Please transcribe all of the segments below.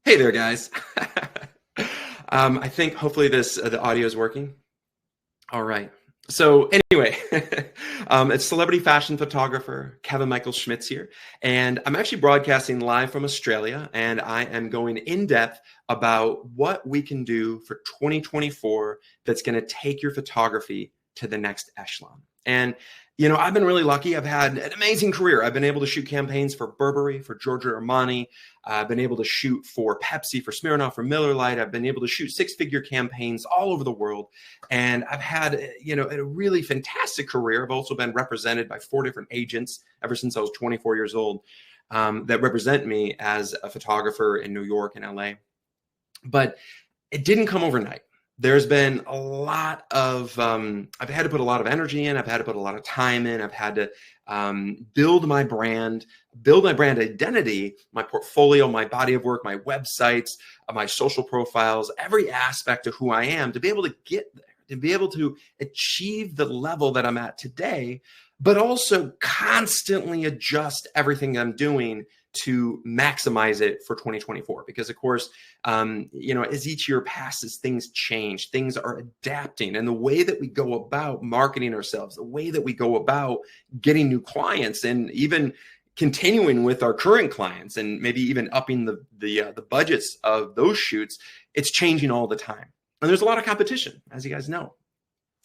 Hey there, guys. I think hopefully the audio is working. All right. So anyway, it's celebrity fashion photographer Kevin Michael Schmitz here, and I'm actually broadcasting live from Australia, and I am going in depth about what we can do for 2024 that's going to take your photography to the next echelon. And I've been really lucky. I've had an amazing career. I've been able to shoot campaigns for Burberry, for Giorgio Armani. I've been able to shoot for Pepsi, for Smirnoff, for Miller Lite. I've been able to shoot six-figure campaigns all over the world. And I've had, a really fantastic career. I've also been represented by 4 different agents ever since I was 24 years old that represent me as a photographer in New York and LA. But it didn't come overnight. There's been a lot of, I've had to put a lot of energy in. I've had to put a lot of time in. I've had to build my brand identity, my portfolio, my body of work, my websites, my social profiles, every aspect of who I am to be able to get there, to be able to achieve the level that I'm at today, but also constantly adjust everything I'm doing to maximize it for 2024. Because of course, as each year passes, things change, things are adapting. And the way that we go about marketing ourselves, the way that we go about getting new clients, and even continuing with our current clients, and maybe even upping the budgets of those shoots, it's changing all the time. And there's a lot of competition, as you guys know.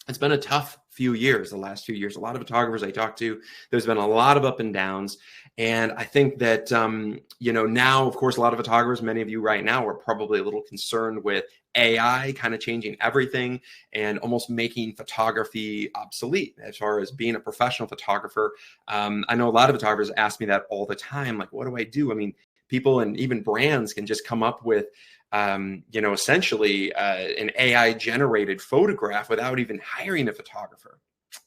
It's been a tough few years, the last few years. A lot of photographers I talked to, there's been a lot of up and downs. And I think that, now, of course, a lot of photographers, many of you right now are probably a little concerned with AI kind of changing everything and almost making photography obsolete as far as being a professional photographer. I know a lot of photographers ask me that all the time, like, what do I do? I mean, people and even brands can just come up with essentially an AI generated photograph without even hiring a photographer.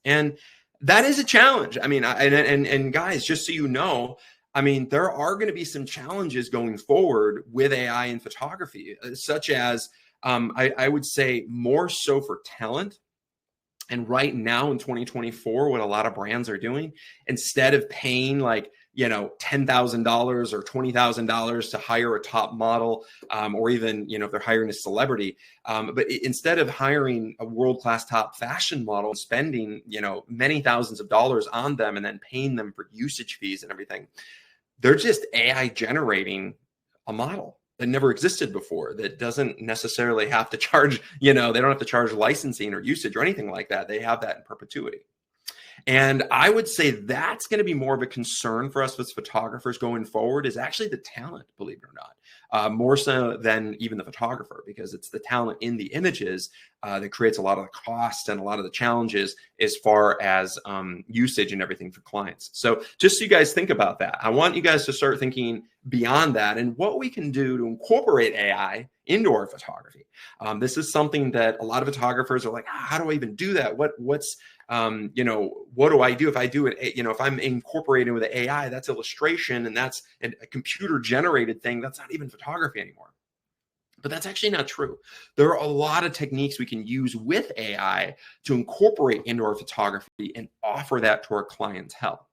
And that is a challenge. I mean, and guys, just so you know, I mean, there are going to be some challenges going forward with AI in photography, such as I would say more so for talent. And right now in 2024, what a lot of brands are doing, instead of paying like, $10,000 or $20,000 to hire a top model, or even, if they're hiring a celebrity, but instead of hiring a world-class top fashion model and spending, many thousands of dollars on them and then paying them for usage fees and everything, they're just AI generating a model that never existed before, that doesn't necessarily have to charge, they don't have to charge licensing or usage or anything like that. They have that in perpetuity. And I would say that's going to be more of a concern for us as photographers going forward, is actually the talent, believe it or not, more so than even the photographer, because it's the talent in the images that creates a lot of the cost and a lot of the challenges as far as usage and everything for clients. So just so you guys think about that, I want you guys to start thinking beyond that and what we can do to incorporate AI into our photography. This is something that a lot of photographers are like, how do I even do that? What do I do if I do it? If I'm incorporating with AI, that's illustration and that's a computer generated thing. That's not even photography anymore. But that's actually not true. There are a lot of techniques we can use with AI to incorporate into our photography and offer that to our clientele.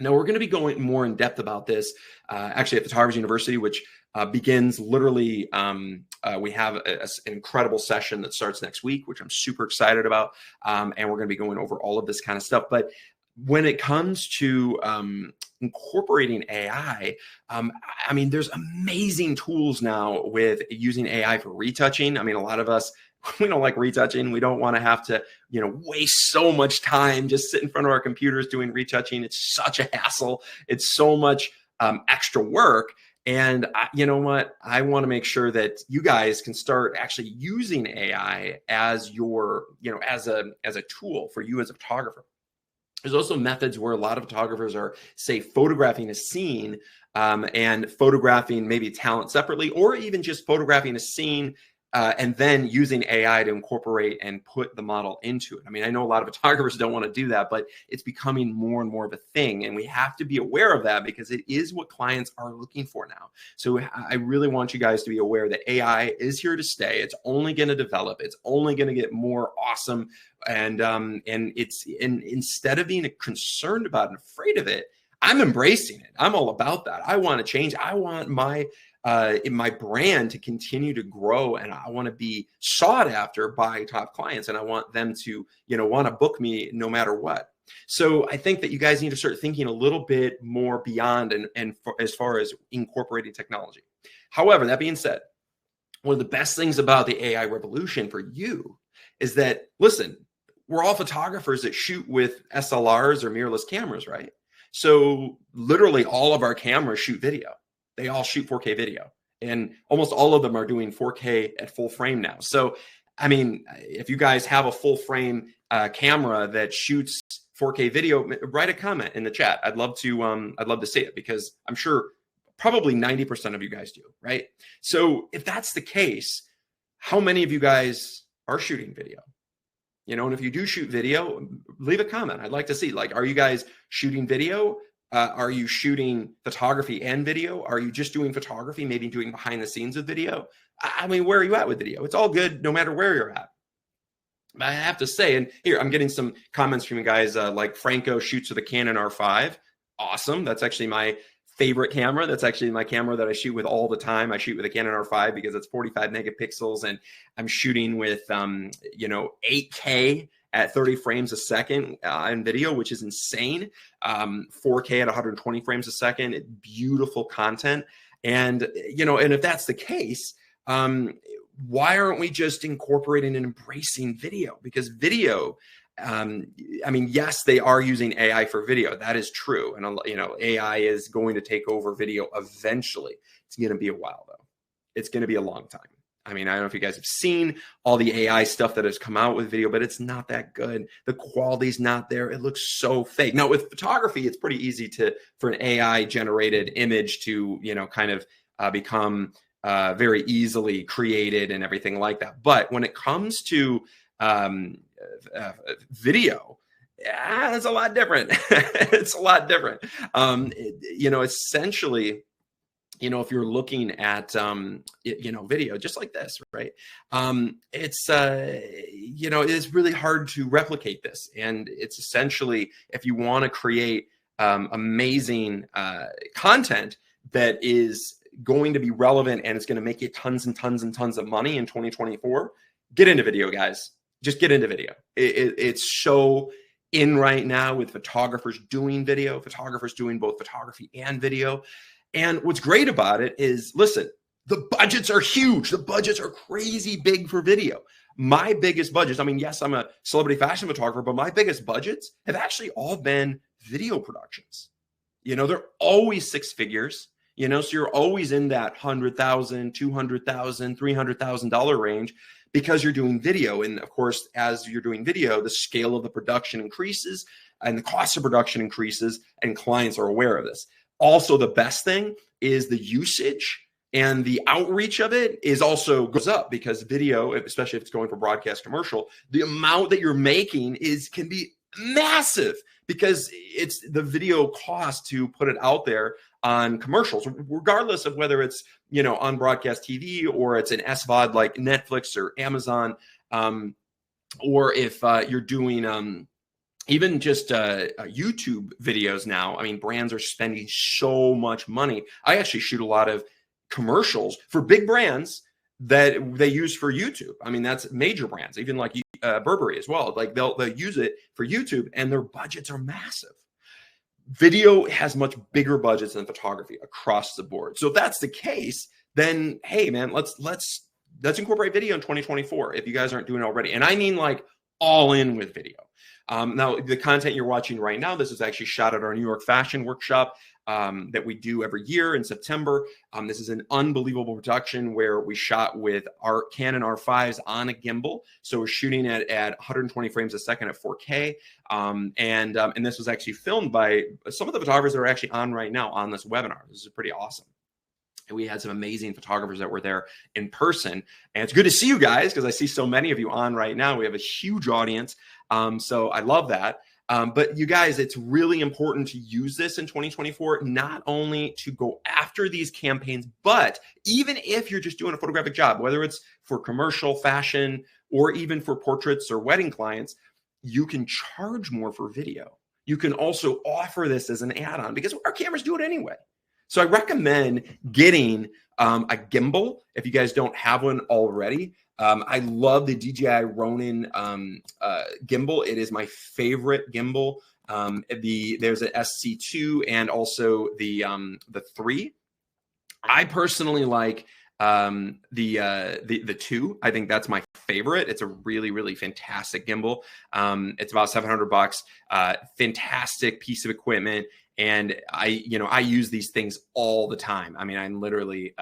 Now, we're going to be going more in depth about this actually at Photographers University, which begins literally, we have an incredible session that starts next week, which I'm super excited about. And we're going to be going over all of this kind of stuff. But when it comes to incorporating AI, I mean, there's amazing tools now with using AI for retouching. I mean, a lot of us, we don't like retouching. We don't want to have to, waste so much time just sit in front of our computers doing retouching. It's such a hassle. It's so much extra work. And you know what? I want to make sure that you guys can start actually using AI as your, as a tool for you as a photographer. There's also methods where a lot of photographers are, say, photographing a scene and photographing maybe talent separately, or even just photographing a scene and then using AI to incorporate and put the model into it. I mean, I know a lot of photographers don't want to do that, but it's becoming more and more of a thing. And we have to be aware of that because it is what clients are looking for now. So I really want you guys to be aware that AI is here to stay. It's only going to develop. It's only going to get more awesome. And instead of being concerned about and afraid of it, I'm embracing it. I'm all about that. I want to change. I want my in my brand to continue to grow, and I want to be sought after by top clients, and I want them to, want to book me no matter what. So I think that you guys need to start thinking a little bit more beyond as far as incorporating technology. However, that being said, one of the best things about the AI revolution for you is that, listen, we're all photographers that shoot with SLRs or mirrorless cameras, right? So literally all of our cameras shoot video. They all shoot 4K video, and almost all of them are doing 4K at full frame now. So, I mean, if you guys have a full frame camera that shoots 4K video, write a comment in the chat. I'd love to see it, because I'm sure probably 90% of you guys do, right? So if that's the case, how many of you guys are shooting video? And if you do shoot video, leave a comment. I'd like to see, like, are you guys shooting video? Are you shooting photography and video? Are you just doing photography, maybe doing behind the scenes with video? I mean, where are you at with video? It's all good no matter where you're at. I have to say, and here I'm getting some comments from you guys, like Franco shoots with a Canon R5. Awesome. That's actually my favorite camera. That's actually my camera that I shoot with all the time. I shoot with a Canon R5 because it's 45 megapixels, and I'm shooting with 8K at 30 frames a second in video, which is insane. 4K at 120 frames a second. Beautiful content. And and if that's the case, why aren't we just incorporating and embracing video? Because video, yes, they are using AI for video. That is true. And, AI is going to take over video eventually. It's going to be a while, though. It's going to be a long time. I mean, I don't know if you guys have seen all the AI stuff that has come out with video, but it's not that good. The quality's not there. It looks so fake. Now, with photography, it's pretty easy for an AI generated image to, kind of become very easily created and everything like that. But when it comes to video, it's a lot different. It's a lot different. Essentially, if you're looking at, video just like this, right? It's really hard to replicate this. And it's essentially, if you want to create amazing content that is going to be relevant and it's going to make you tons and tons and tons of money in 2024, get into video, guys. Just get into video. It's so in right now with photographers doing video, photographers doing both photography and video. And what's great about it is, listen, the budgets are huge. The budgets are crazy big for video. My biggest budgets, yes, I'm a celebrity fashion photographer, but my biggest budgets have actually all been video productions. They're always six figures. So you're always in that $100,000, $200,000, $300,000 range, because you're doing video. And of course, as you're doing video, the scale of the production increases and the cost of production increases, and clients are aware of this. Also, the best thing is the usage and the outreach of it is also goes up, because video, especially if it's going for broadcast commercial, the amount that you're making can be massive, because it's the video cost to put it out there on commercials, regardless of whether it's, on broadcast TV or it's an SVOD like Netflix or Amazon, or if you're doing even just YouTube videos now. Brands are spending so much money. I actually shoot a lot of commercials for big brands that they use for YouTube. That's major brands, even like Burberry as well. Like they'll use it for YouTube, and their budgets are massive. Video has much bigger budgets than photography across the board. So if that's the case, then hey man, let's incorporate video in 2024 if you guys aren't doing it already. And I mean like all in with video. Now, the content you're watching right now, this is actually shot at our New York fashion workshop that we do every year in September. This is an unbelievable production where we shot with our Canon R5s on a gimbal. So we're shooting at 120 frames a second at 4K. And this was actually filmed by some of the photographers that are actually on right now on this webinar. This is pretty awesome. And we had some amazing photographers that were there in person. And it's good to see you guys, because I see so many of you on right now. We have a huge audience. So I love that. But you guys, it's really important to use this in 2024, not only to go after these campaigns, but even if you're just doing a photographic job, whether it's for commercial, fashion, or even for portraits or wedding clients, you can charge more for video. You can also offer this as an add-on, because our cameras do it anyway. So I recommend getting a gimbal if you guys don't have one already. I love the DJI Ronin gimbal. It is my favorite gimbal. There's an SC2 and also the 3. I personally like the 2. I think that's my favorite. It's a really, really fantastic gimbal. It's about $700. Fantastic piece of equipment. And I use these things all the time. I mean, I'm literally,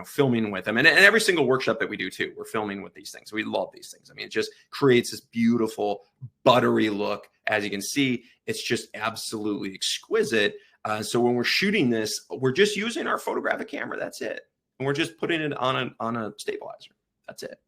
filming with them, and every single workshop that we do too, we're filming with these things. We love these things. I mean, it just creates this beautiful buttery look. As you can see, it's just absolutely exquisite. So when we're shooting this, we're just using our photographic camera. That's it. And we're just putting it on a stabilizer. That's it.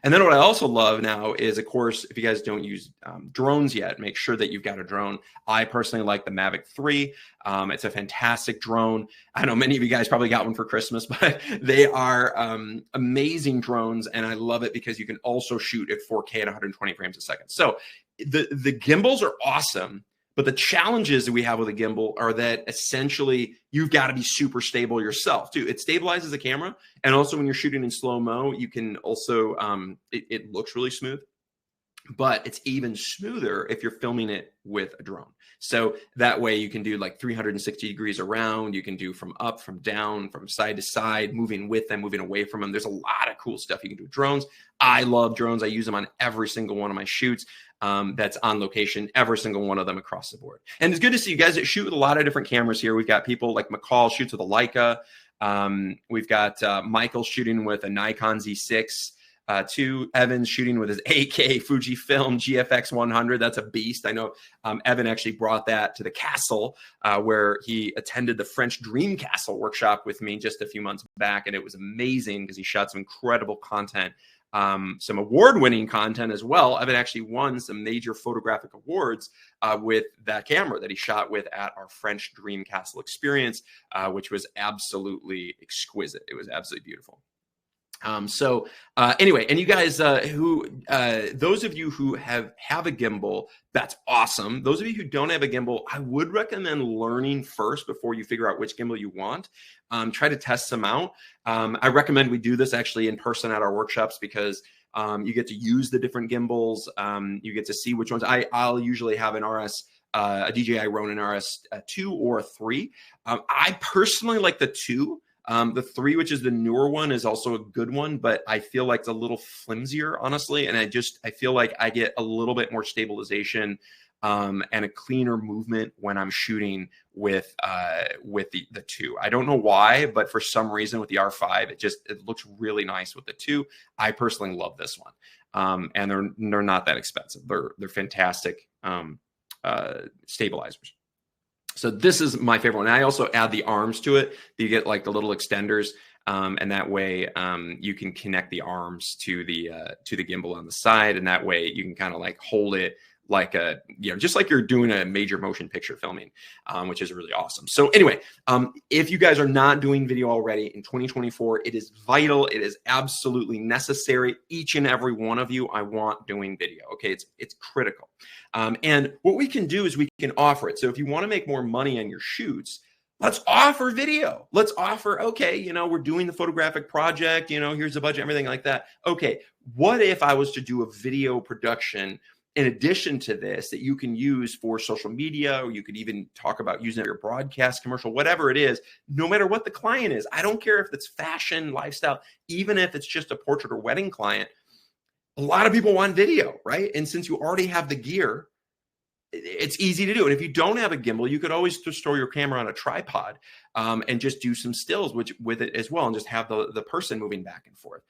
And then what I also love now is, of course, if you guys don't use drones yet, make sure that you've got a drone. I personally like the Mavic 3. It's a fantastic drone. I know many of you guys probably got one for Christmas, but they are amazing drones. And I love it because you can also shoot at 4K at 120 frames a second. So the gimbals are awesome. But the challenges that we have with a gimbal are that essentially you've got to be super stable yourself too. It stabilizes the camera. And also when you're shooting in slow-mo, you can also, it looks really smooth, but it's even smoother if you're filming it with a drone. So that way you can do like 360 degrees around. You can do from up, from down, from side to side, moving with them, moving away from them. There's a lot of cool stuff you can do with drones. I love drones. I use them on every single one of my shoots. That's on location, every single one of them across the board. And it's good to see you guys that shoot with a lot of different cameras here. We've got people like McCall shoots with a Leica. We've got Michael shooting with a Nikon Z6. Evan's shooting with his AK Fujifilm GFX 100. That's a beast. I know Evan actually brought that to the castle where he attended the French Dream Castle workshop with me just a few months back. And it was amazing because he shot some incredible content. Some award-winning content as well. Evan actually won some major photographic awards with that camera that he shot with at our French Dream Castle experience, which was absolutely exquisite. It was absolutely beautiful. Anyway, and you guys those of you who have a gimbal, that's awesome. Those of you who don't have a gimbal, I would recommend learning first before you figure out which gimbal you want. Try to test them out. I recommend we do this actually in person at our workshops because you get to use the different gimbals. You get to see which ones. I'll usually have an a DJI Ronin RS2 or a 3. I personally like the 2. The 3, which is the newer one, is also a good one, but I feel like it's a little flimsier, honestly. And I feel like I get a little bit more stabilization and a cleaner movement when I'm shooting with the 2. I don't know why, but for some reason with the R5, it looks really nice with the 2. I personally love this one. And they're not that expensive. They're fantastic stabilizers. So this is my favorite one. And I also add the arms to it. You get like the little extenders, and that way you can connect the arms to the gimbal on the side, and that way you can kind of like hold it like just like you're doing a major motion picture filming, which is really awesome. So anyway, if you guys are not doing video already in 2024, it is vital. It is absolutely necessary. Each and every one of you, I want doing video. Okay, it's critical. And what we can do is we can offer it. So if you want to make more money on your shoots, let's offer video. Let's offer, okay, we're doing the photographic project, here's the budget, everything like that. Okay, what if I was to do a video production in addition to this that you can use for social media, or you could even talk about using it for your broadcast commercial, whatever it is, no matter what the client is. I don't care if it's fashion, lifestyle, even if it's just a portrait or wedding client. A lot of people want video, right? And since you already have the gear, it's easy to do. And if you don't have a gimbal, you could always just store your camera on a tripod and just do some stills with it as well, and just have the person moving back and forth.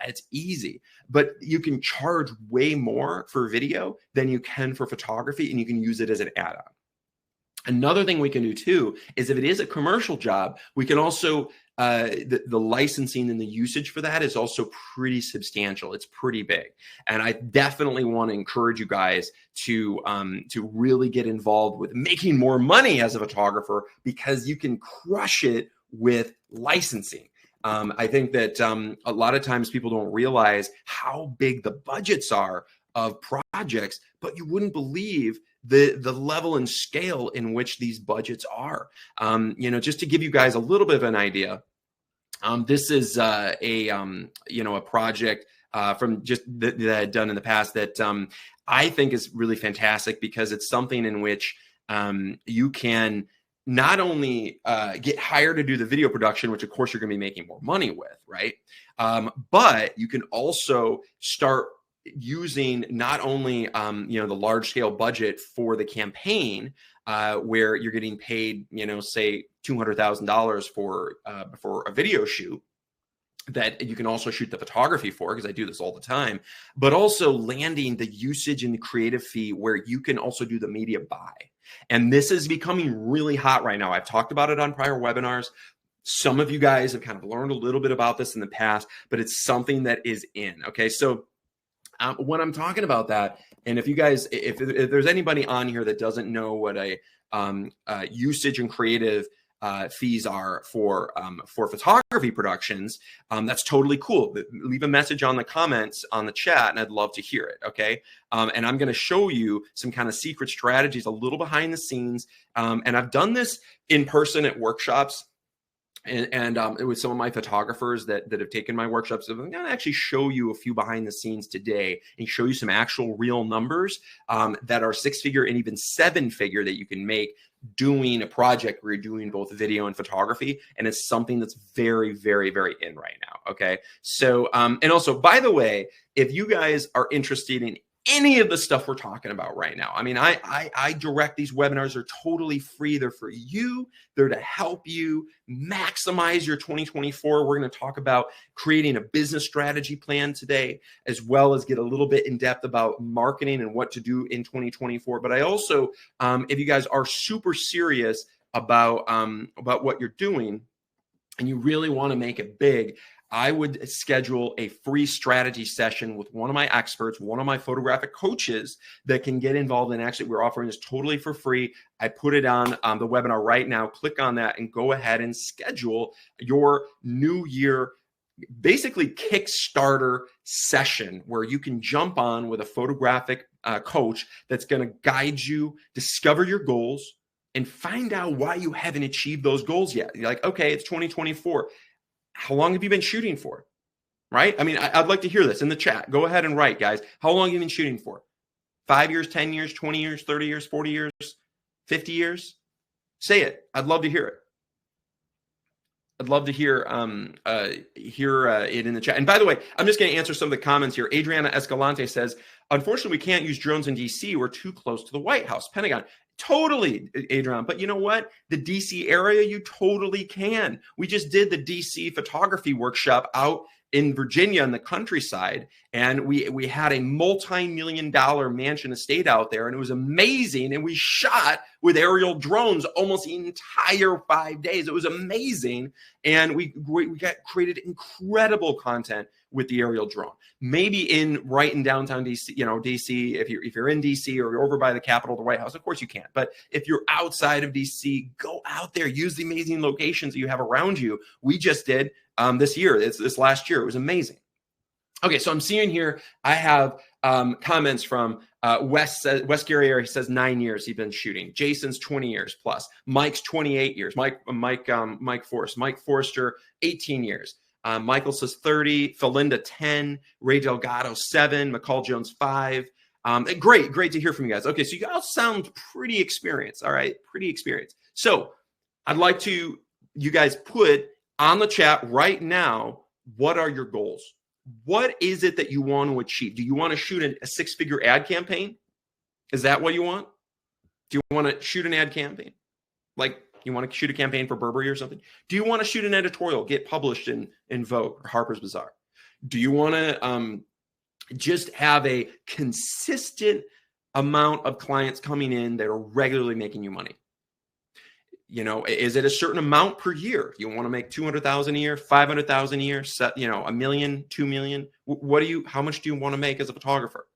It's easy, but you can charge way more for video than you can for photography, and you can use it as an add-on. Another thing we can do too is if it is a commercial job, we can also the licensing and the usage for that is also pretty substantial. It's pretty big, and I definitely want to encourage you guys to really get involved with making more money as a photographer, because you can crush it with licensing. I think that a lot of times people don't realize how big the budgets are of projects, but you wouldn't believe the level and scale in which these budgets are. Just to give you guys a little bit of an idea, this is a project from just that I've done in the past that I think is really fantastic, because it's something in which you can not only get hired to do the video production, which of course you're going to be making more money with, right? But you can also start using not only the large scale budget for the campaign, where you're getting paid, say $200,000 for a video shoot that you can also shoot the photography for, because I do this all the time, but also landing the usage and the creative fee where you can also do the media buy. And this is becoming really hot right now. I've talked about it on prior webinars. Some of you guys have kind of learned a little bit about this in the past, but it's something that is in. Okay, so when I'm talking about that, and if you guys, if there's anybody on here that doesn't know what a usage and creative fees are for photography productions, that's totally cool. Leave a message on the comments on the chat, and I'd love to hear it. Okay, and I'm going to show you some kind of secret strategies, a little behind the scenes, and I've done this in person at workshops. And it was some of my photographers that have taken my workshops. I'm going to actually show you a few behind the scenes today and show you some actual real numbers that are 6-figure and even 7-figure that you can make doing a project where you're doing both video and photography. And it's something that's very, very, very in right now. Okay. So, and also, by the way, if you guys are interested in any of the stuff we're talking about right now, I mean, I direct these webinars. They're totally free. They're for you. They're to help you maximize your 2024. We're going to talk about creating a business strategy plan today, as well as get a little bit in depth about marketing and what to do in 2024. But I also, if you guys are super serious about what you're doing and you really want to make it big, I would schedule a free strategy session with one of my experts, one of my photographic coaches that can get involved. And actually, we're offering this totally for free. I put it on the webinar right now. Click on that and go ahead and schedule your new year, basically Kickstarter session, where you can jump on with a photographic coach that's going to guide you, discover your goals, and find out why you haven't achieved those goals yet. You're like, okay, it's 2024. How long have you been shooting for? Right? I mean, I'd like to hear this in the chat. Go ahead and write, guys. How long have you been shooting for? 5 years, 10 years, 20 years, 30 years, 40 years, 50 years? Say it. I'd love to hear it. I'd love to hear it in the chat. And by the way, I'm just going to answer some of the comments here. Adriana Escalante says, unfortunately, we can't use drones in DC. We're too close to the White House, Pentagon. Totally, Adrian. But you know what? The DC area, you totally can. We just did the DC photography workshop out in Virginia in the countryside, and we had a multi-million-dollar mansion estate out there, and it was amazing. And we shot with aerial drones almost the entire 5 days. It was amazing, and we created incredible content with the aerial drone. Maybe right in downtown DC, DC, if you're in DC or you're over by the Capitol, the White House, of course you can't. But if you're outside of DC, go out there, use the amazing locations that you have around you. We just did this year, this last year. It was amazing. Okay, so I'm seeing here, I have comments from Wes Gary area. He says 9 years he's been shooting. Jason's 20 years plus. Mike's 28 years. Mike Forrester, 18 years. Michael says 30, Felinda 10, Ray Delgado 7, McCall Jones 5. Great to hear from you guys. Okay, so you all sound pretty experienced. All right, pretty experienced. So I'd like to you guys put on the chat right now, what are your goals? What is it that you want to achieve? Do you want to shoot a 6-figure ad campaign? Is that what you want? Do you want to shoot an ad campaign? Like, you want to shoot a campaign for Burberry or something? Do you want to shoot an editorial, get published in Vogue or Harper's Bazaar? Do you want to just have a consistent amount of clients coming in that are regularly making you money? Is it a certain amount per year? You want to make 200,000 a year, 500,000 a year, $1 million, 2 million? How much do you want to make as a photographer?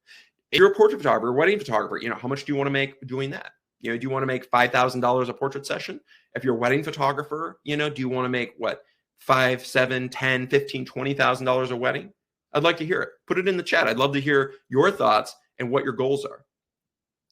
If you're a portrait photographer, wedding photographer, how much do you want to make doing that? Do you want to make $5,000 a portrait session? If you're a wedding photographer, do you want to make what, $5, $7, $10, $15, $20,000 a wedding? I'd like to hear it. Put it in the chat. I'd love to hear your thoughts and what your goals are.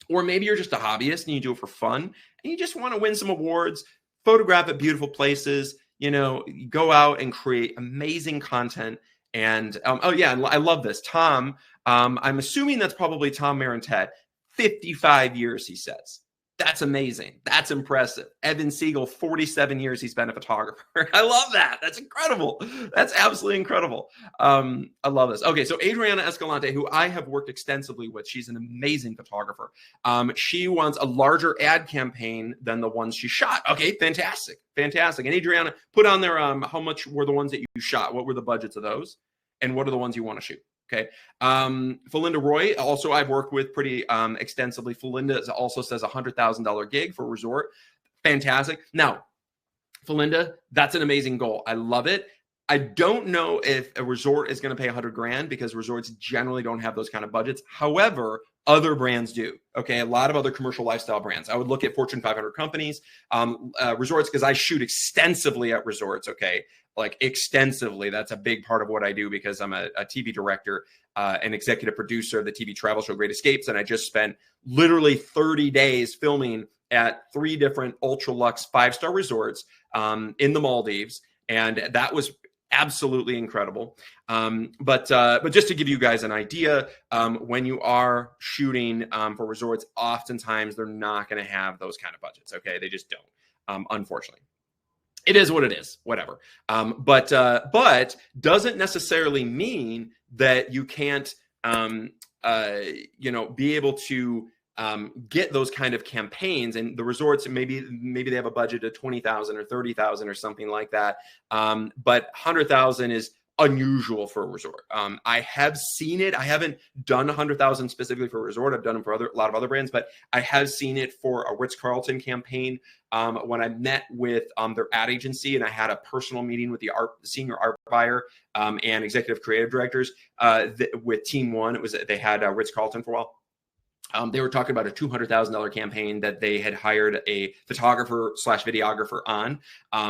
Or maybe you're just a hobbyist and you do it for fun and you just want to win some awards, photograph at beautiful places, you go out and create amazing content. And oh yeah, I love this. Tom, I'm assuming that's probably Tom Marentet, 55 years, he says. That's amazing. That's impressive. Evan Siegel, 47 years he's been a photographer. I love that. That's incredible. That's absolutely incredible. I love this. Okay, so Adriana Escalante, who I have worked extensively with, she's an amazing photographer. She wants a larger ad campaign than the ones she shot. Okay, fantastic. Fantastic. And Adriana, put on there how much were the ones that you shot? What were the budgets of those? And what are the ones you want to shoot? Okay. Felinda Roy, also I've worked with pretty extensively. Felinda also says $100,000 gig for a resort. Fantastic. Now, Felinda, that's an amazing goal. I love it. I don't know if a resort is going to pay $100,000 because resorts generally don't have those kind of budgets. However, other brands do. Okay. A lot of other commercial lifestyle brands. I would look at Fortune 500 companies, resorts, because I shoot extensively at resorts. Okay. Like extensively. That's a big part of what I do because I'm a TV director, an executive producer of the TV travel show Great Escapes. And I just spent literally 30 days filming at 3 different ultra luxe 5-star resorts in the Maldives. And that was absolutely incredible. But just to give you guys an idea, when you are shooting for resorts, oftentimes they're not going to have those kind of budgets. Okay. They just don't, unfortunately. It is what it is, whatever. But doesn't necessarily mean that you can't, be able to get those kind of campaigns. And the resorts, maybe they have a budget of 20,000 or 30,000 or something like that. But 100,000 is unusual for a resort. I have seen it. I haven't done 100,000 specifically for a resort. I've done them for a lot of other brands, but I have seen it for a Ritz-Carlton campaign. When I met with their ad agency and I had a personal meeting with the senior art buyer and executive creative directors with Team One. They had Ritz-Carlton for a while. They were talking about a $200,000 campaign that they had hired a photographer / videographer on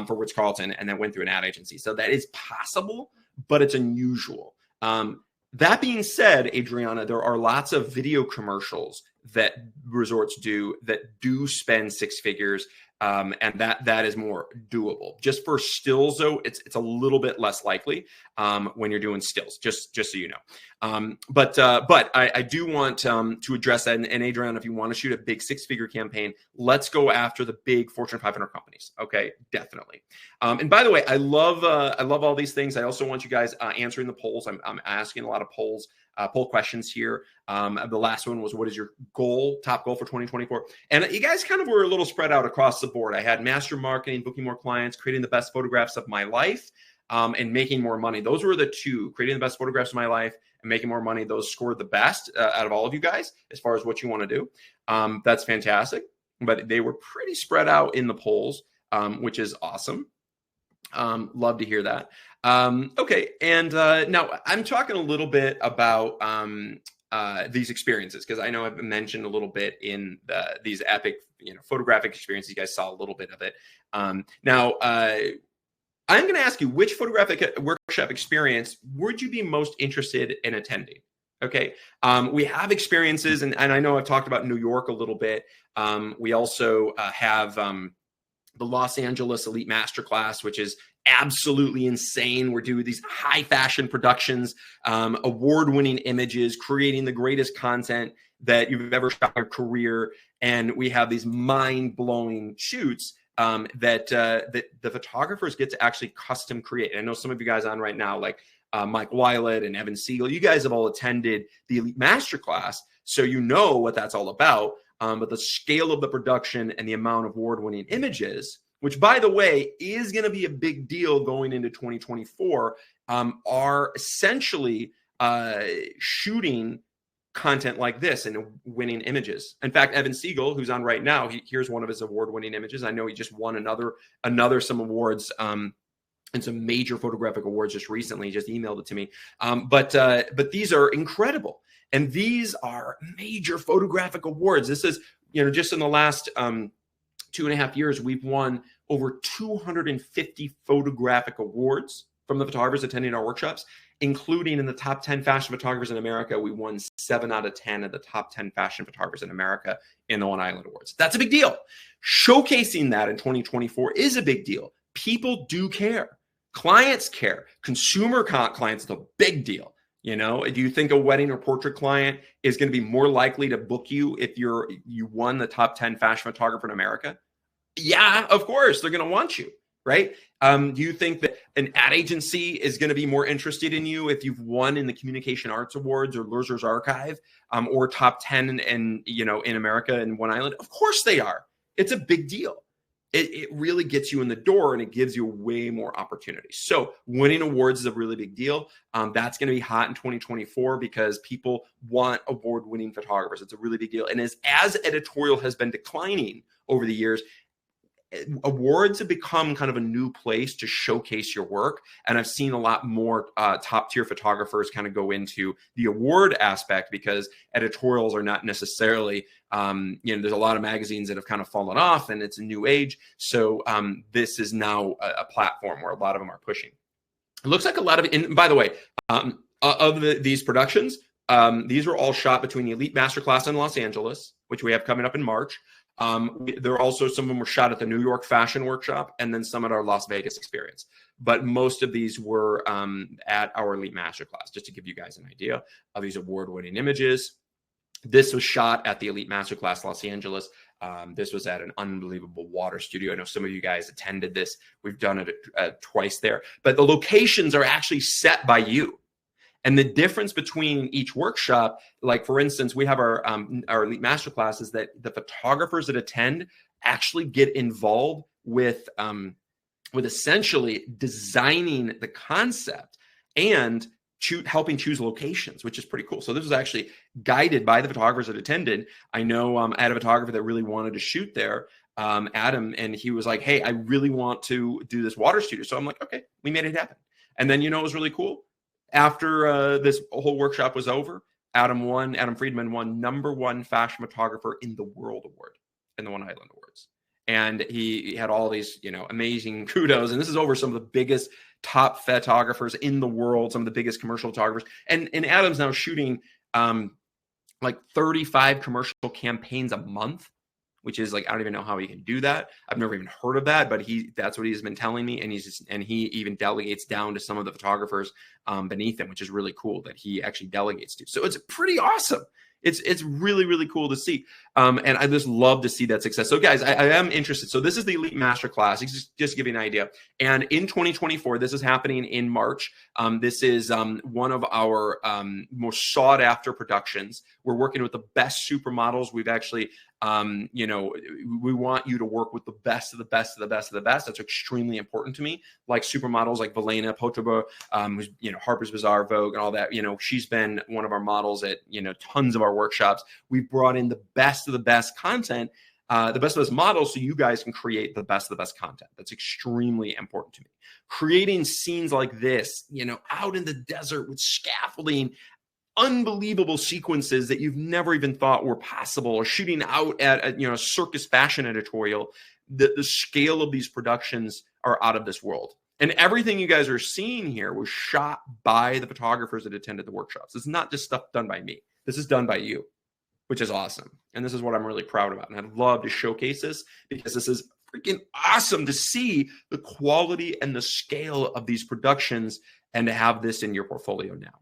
for Ritz-Carlton, and that went through an ad agency. So that is possible, but it's unusual. That being said, Adriana, there are lots of video commercials that resorts do that do spend 6 figures. And that is more doable. Just for stills, though, it's a little bit less likely when you're doing stills. Just so you know. But I do want to address that. And Adrian, if you want to shoot a big 6-figure campaign, let's go after the big Fortune 500 companies. Okay, definitely. And by the way, I love all these things. I also want you guys answering the polls. I'm asking a lot of poll questions here. The last one was, what is your top goal for 2024? And you guys kind of were a little spread out across the board. I had master marketing, booking more clients, creating the best photographs of my life, and making more money. Those were the 2, creating the best photographs of my life and making more money. Those scored the best out of all of you guys as far as what you want to do. That's fantastic. But they were pretty spread out in the polls, which is awesome. Love to hear that. Okay. And now I'm talking a little bit about these experiences, because I know I've mentioned a little bit in these epic, photographic experiences. You guys saw a little bit of it. Now, I'm going to ask you, which photographic workshop experience would you be most interested in attending? Okay. We have experiences, and I know I've talked about New York a little bit. We also have the Los Angeles Elite Masterclass, which is absolutely insane. We're doing these high fashion productions, award-winning images, creating the greatest content that you've ever shot in your career. And we have these mind-blowing shoots that the photographers get to actually custom create. I know some of you guys on right now, like Mike Weiland and Evan Siegel, you guys have all attended the Elite Masterclass, so you know what that's all about. But the scale of the production and the amount of award-winning images, which, by the way, is going to be a big deal going into 2024, are essentially shooting content like this and winning images. In fact, Evan Siegel, who's on right now, here's one of his award-winning images. I know he just won some awards and some major photographic awards just recently. He just emailed it to me. But these are incredible. And these are major photographic awards. This is, just in the last 2.5 years, we've won over 250 photographic awards from the photographers attending our workshops. including in the top 10 fashion photographers in America. We won 7 out of 10 of the top 10 fashion photographers in America in the One Island Awards. That's a big deal. Showcasing that in 2024 is a big deal. People do care. Clients care. Consumer clients is a big deal. You know, do you think a wedding or portrait client is going to be more likely to book you if you won the top 10 fashion photographer in America? Yeah, of course, they're going to want you, right? Do you think that an ad agency is going to be more interested in you if you've won in the Communication Arts Awards or Loeser's Archive, or top 10 in America in One Island? Of course they are. It's a big deal. It really gets you in the door, and it gives you way more opportunities. So winning awards is a really big deal. That's going to be hot in 2024 because people want award-winning photographers. It's a really big deal. And as editorial has been declining over the years, awards have become kind of a new place to showcase your work. And I've seen a lot more top tier photographers kind of go into the award aspect because editorials are not necessarily, there's a lot of magazines that have kind of fallen off and it's a new age. So this is now a platform where a lot of them are pushing. It looks like a lot of, and by the way, these productions, these were all shot between the Elite Masterclass in Los Angeles, which we have coming up in March. There are also some of them were shot at the New York Fashion Workshop and then some at our Las Vegas experience. But most of these were at our Elite Masterclass, just to give you guys an idea of these award-winning images. This was shot at the Elite Masterclass Los Angeles. This was at an unbelievable water studio. I know some of you guys attended this. We've done it twice there. But the locations are actually set by you. And the difference between each workshop, like for instance, we have our Elite Masterclass, is that the photographers that attend actually get involved with essentially designing the concept and helping choose locations, which is pretty cool. So this was actually guided by the photographers that attended. I know I had a photographer that really wanted to shoot there, Adam, and he was like, hey, I really want to do this water studio. So I'm like, okay, we made it happen. And then, it was really cool. After this whole workshop was over, Adam Friedman won #1 fashion photographer in the world award in the One Island Awards. And he had all these, amazing kudos. And this is over some of the biggest top photographers in the world, some of the biggest commercial photographers. And Adam's now shooting like 35 commercial campaigns a month, which is like, I don't even know how he can do that. I've never even heard of that, but that's what he's been telling me. And he even delegates down to some of the photographers beneath him, which is really cool that he actually delegates to. So it's pretty awesome. It's really, really cool to see. And I just love to see that success. So guys, I am interested. So this is the Elite Masterclass, just to give you an idea. And in 2024, this is happening in March. This is one of our most sought after productions. We're working with the best supermodels. We've actually, we want you to work with the best of the best of the best of the best. That's extremely important to me. Like supermodels like Velena Potaba, who's, Harper's Bazaar, Vogue, and all that. She's been one of our models at, tons of our workshops. We've brought in the best of the best content, the best of the best models, so you guys can create the best of the best content. That's extremely important to me. Creating scenes like this, out in the desert with scaffolding, unbelievable sequences that you've never even thought were possible, or shooting out at a circus fashion editorial. The scale of these productions are out of this world. And everything you guys are seeing here was shot by the photographers that attended the workshops. It's not just stuff done by me. This is done by you, which is awesome. And this is what I'm really proud about. And I'd love to showcase this because this is freaking awesome to see the quality and the scale of these productions and to have this in your portfolio now.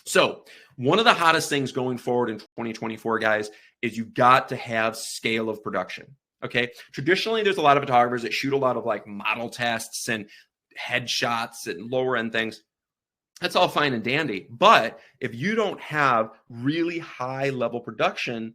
So one of the hottest things going forward in 2024, guys, is you got to have scale of production. Okay. Traditionally, there's a lot of photographers that shoot a lot of like model tests and headshots and lower end things. That's all fine and dandy. But if you don't have really high level production,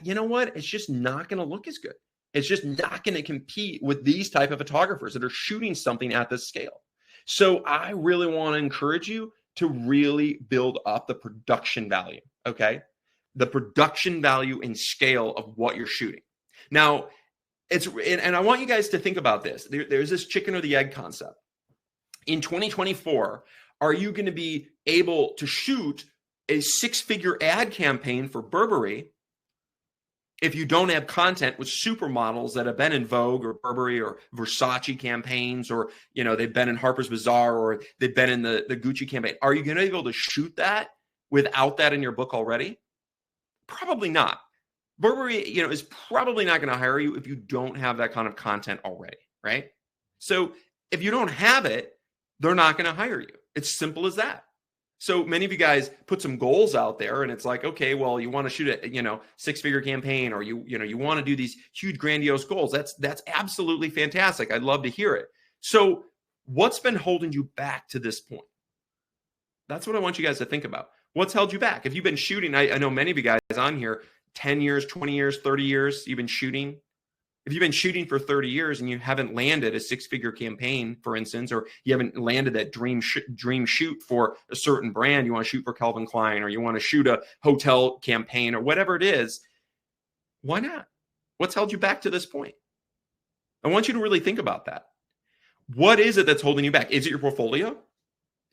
you know what? It's just not going to look as good. It's just not going to compete with these type of photographers that are shooting something at this scale. So I really want to encourage you to really build up the production value. Okay. The production value and scale of what you're shooting. Now, and I want you guys to think about this. There's this chicken or the egg concept. In 2024, are you going to be able to shoot a 6-figure ad campaign for Burberry, If you don't have content with supermodels that have been in Vogue or Burberry or Versace campaigns, or they've been in Harper's Bazaar, or they've been in the Gucci campaign, are you going to be able to shoot that without that in your book already? Probably not. Burberry, is probably not going to hire you if you don't have that kind of content already, right? So if you don't have it, they're not going to hire you. It's simple as that. So many of you guys put some goals out there, and it's like, okay, well, you want to shoot a six-figure campaign, or you want to do these huge grandiose goals. That's absolutely fantastic. I'd love to hear it. So what's been holding you back to this point? That's what I want you guys to think about. What's held you back? If you've been shooting, I know many of you guys on here, 10 years, 20 years, 30 years, you've been shooting. If you've been shooting for 30 years and you haven't landed a six-figure campaign, for instance, or you haven't landed that dream shoot for a certain brand, you want to shoot for Calvin Klein, or you want to shoot a hotel campaign, or whatever it is, why not? What's held you back to this point? I want you to really think about that. What is it that's holding you back? Is it your portfolio?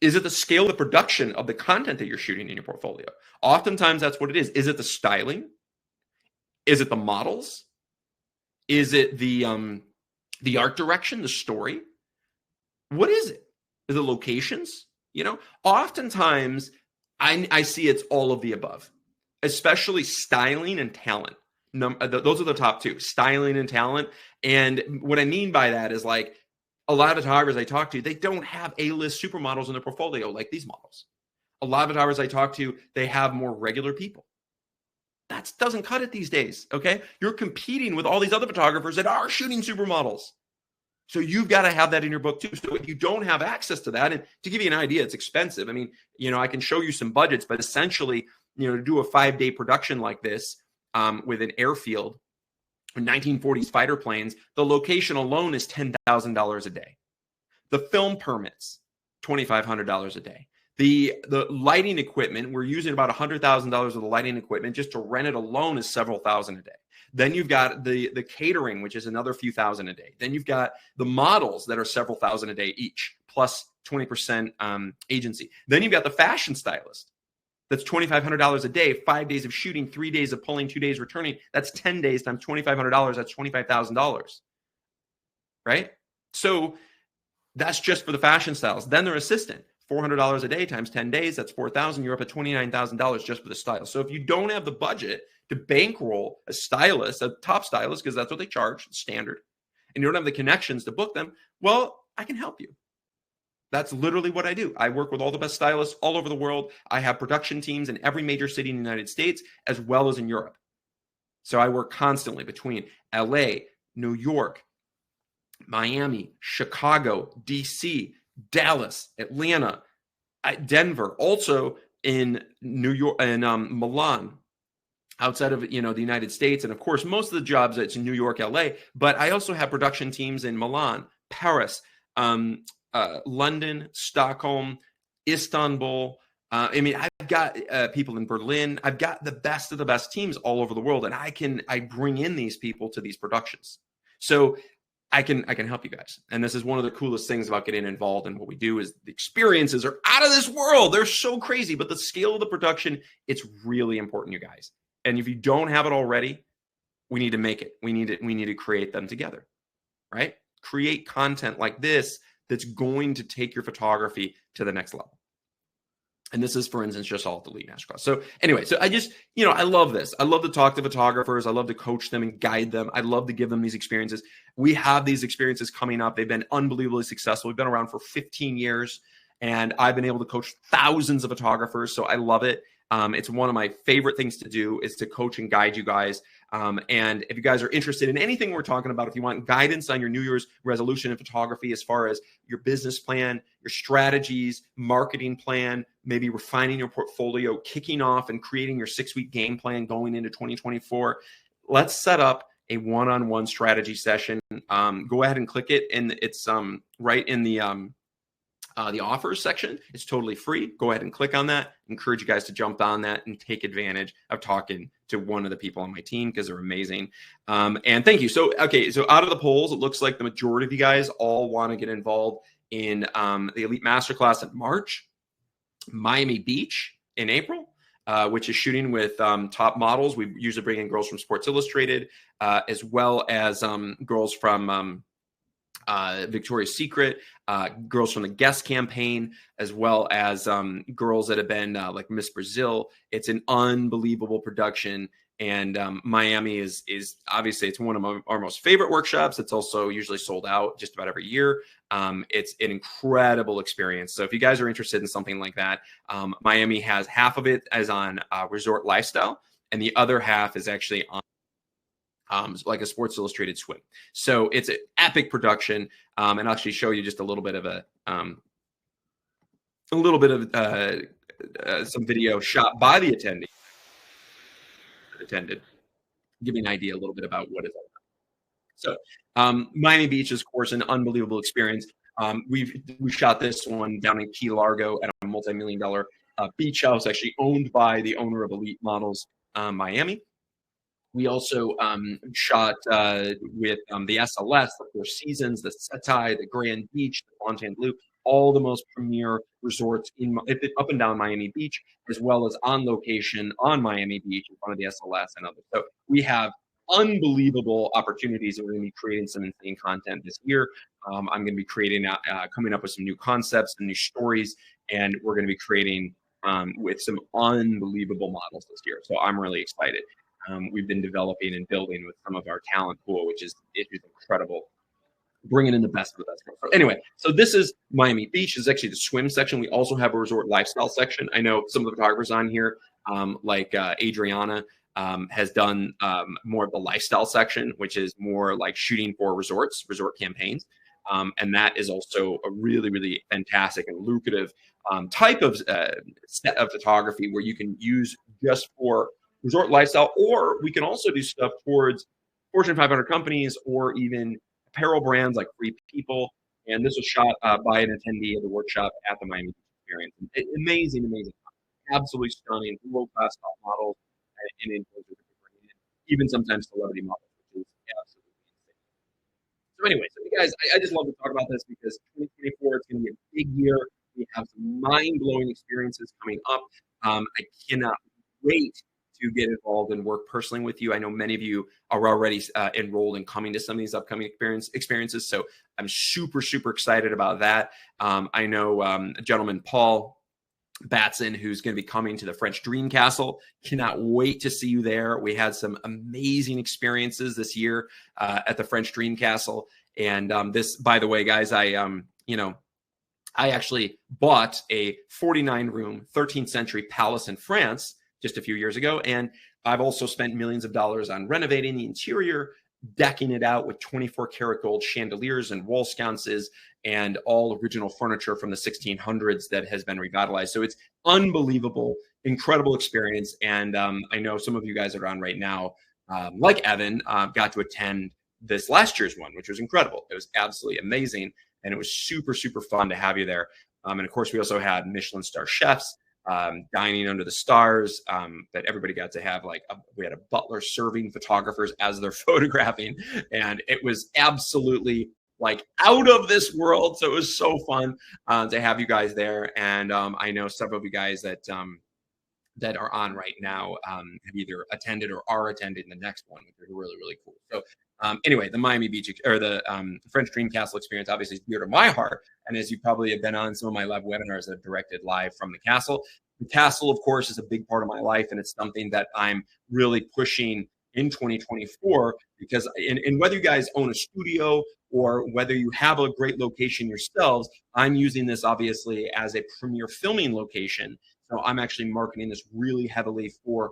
Is it the scale of the production of the content that you're shooting in your portfolio? Oftentimes that's what it is. Is it the styling? Is it the models? Is it the art direction, the story? What is it? Is it locations? Oftentimes I see it's all of the above, especially styling and talent. Those are the top two, styling and talent. And what I mean by that is, like, a lot of photographers I talk to, they don't have A-list supermodels in their portfolio like these models. A lot of photographers I talk to, they have more regular people. That doesn't cut it these days, okay? You're competing with all these other photographers that are shooting supermodels. So you've got to have that in your book too. So if you don't have access to that, and to give you an idea, it's expensive. I mean, I can show you some budgets, but essentially, to do a 5-day production like this with an airfield, 1940s fighter planes, the location alone is $10,000 a day. The film permits, $2,500 a day. The lighting equipment, we're using about $100,000 of the lighting equipment. Just to rent it alone is several thousand a day. Then you've got the catering, which is another few thousand a day. Then you've got the models that are several thousand a day each, plus 20% agency. Then you've got the fashion stylist. That's $2,500 a day, 5 days of shooting, 3 days of pulling, 2 days returning. That's 10 days times $2,500. That's $25,000, right? So that's just for the fashion stylist. Then their assistant, $400 a day times 10 days. That's $4,000. You're up at $29,000 just for the stylist. So if you don't have the budget to bankroll a stylist, a top stylist, because that's what they charge, standard, and you don't have the connections to book them, well, I can help you. That's literally what I do. I work with all the best stylists all over the world. I have production teams in every major city in the United States, as well as in Europe. So I work constantly between LA, New York, Miami, Chicago, DC, Dallas, Atlanta, Denver, also in New York and Milan, outside of the United States. And of course, most of the jobs, it's in New York, LA, but I also have production teams in Milan, Paris, London, Stockholm, Istanbul. I've got people in Berlin. I've got the best of the best teams all over the world, and I bring in these people to these productions. So I can help you guys. And this is one of the coolest things about getting involved in what we do, is the experiences are out of this world. They're so crazy, but the scale of the production, it's really important, you guys. And if you don't have it already, we need to make it. We need to create them together, right? Create content like this that's going to take your photography to the next level. And this is, for instance, just all at the Elite Masterclass. So anyway, so I just, I love this. I love to talk to photographers. I love to coach them and guide them. I love to give them these experiences. We have these experiences coming up. They've been unbelievably successful. We've been around for 15 years, and I've been able to coach thousands of photographers. So I love it. It's one of my favorite things to do, is to coach and guide you guys. And if you guys are interested in anything we're talking about, if you want guidance on your New Year's resolution in photography, as far as your business plan, your strategies, marketing plan, maybe refining your portfolio, kicking off and creating your 6-week game plan going into 2024, let's set up a one-on-one strategy session. Go ahead and click it, and it's right in the offers section. It's totally free. Go ahead and click on that. Encourage you guys to jump on that and take advantage of talking to one of the people on my team, because they're amazing. And thank you. So, okay. So out of the polls, it looks like the majority of you guys all want to get involved in the Elite Masterclass in March, Miami Beach in April, which is shooting with top models. We usually bring in girls from Sports Illustrated, as well as girls from Victoria's Secret, girls from the Guess campaign, as well as girls that have been like Miss Brazil. It's an unbelievable production. And Miami is obviously, it's one of our most favorite workshops. It's also usually sold out just about every year. It's an incredible experience. So if you guys are interested in something like that, Miami has half of it as on resort lifestyle, and the other half is actually on like a Sports Illustrated swim. So it's an epic production, and I'll actually show you just a little bit of some video shot by the attendee that attended, give you an idea a little bit about what it's all about. So Miami Beach is, of course, an unbelievable experience. We shot this one down in Key Largo at a multi-million-dollar beach house, actually owned by the owner of Elite Models Miami. We also shot with the SLS, the Four Seasons, the Setai, the Grand Beach, the Fontainebleau, all the most premier resorts up and down Miami Beach, as well as on location on Miami Beach in front of the SLS and others. So we have unbelievable opportunities, and we're going to be creating some insane content this year. I'm going to be coming up with some new concepts and new stories, and we're going to be creating with some unbelievable models this year. So I'm really excited. We've been developing and building with some of our talent pool, which is incredible, bringing in the best of the best. So anyway, so this is Miami Beach. This is actually the swim section. We also have a resort lifestyle section. I know some of the photographers on here, like Adriana, has done more of the lifestyle section, which is more like shooting for resort campaigns. And that is also a really, really fantastic and lucrative type of set of photography where you can use just for resort lifestyle, or we can also do stuff towards Fortune 500 companies or even apparel brands like Free People. And this was shot by an attendee of the workshop at the Miami Beach Experience. Amazing, amazing, absolutely stunning, world-class top models and influencers, even sometimes celebrity models, which is absolutely insane. So anyway, so you guys, I just love to talk about this because 2024 is going to be a big year. We have some mind-blowing experiences coming up. I cannot wait to get involved and work personally with you. I know many of you are already enrolled in coming to some of these upcoming experiences. So I'm super, super excited about that. I know a gentleman, Paul Batson, who's going to be coming to the French Dream Castle. Cannot wait to see you there. We had some amazing experiences this year at the French Dream Castle. And this, by the way, guys, I actually bought a 49-room 13th century palace in France just a few years ago. And I've also spent millions of dollars on renovating the interior, decking it out with 24 karat gold chandeliers and wall sconces and all original furniture from the 1600s that has been revitalized. So it's unbelievable, incredible experience. And I know some of you guys that are on right now, like Evan, got to attend this last year's one, which was incredible. It was absolutely amazing. And it was super, super fun to have you there. And of course, we also had Michelin star chefs, dining under the stars, that everybody got to have. We had a butler serving photographers as they're photographing, and it was absolutely like out of this world. So it was so fun to have you guys there. And I know several of you guys that are on right now have either attended or are attending the next one, which is really, really cool. So anyway, the Miami Beach or the French Dream Castle experience obviously is dear to my heart. And as you probably have been on some of my live webinars that I've directed live from the castle. The castle, of course, is a big part of my life, and it's something that I'm really pushing in 2024 because and whether you guys own a studio or whether you have a great location yourselves, I'm using this obviously as a premier filming location. So I'm actually marketing this really heavily for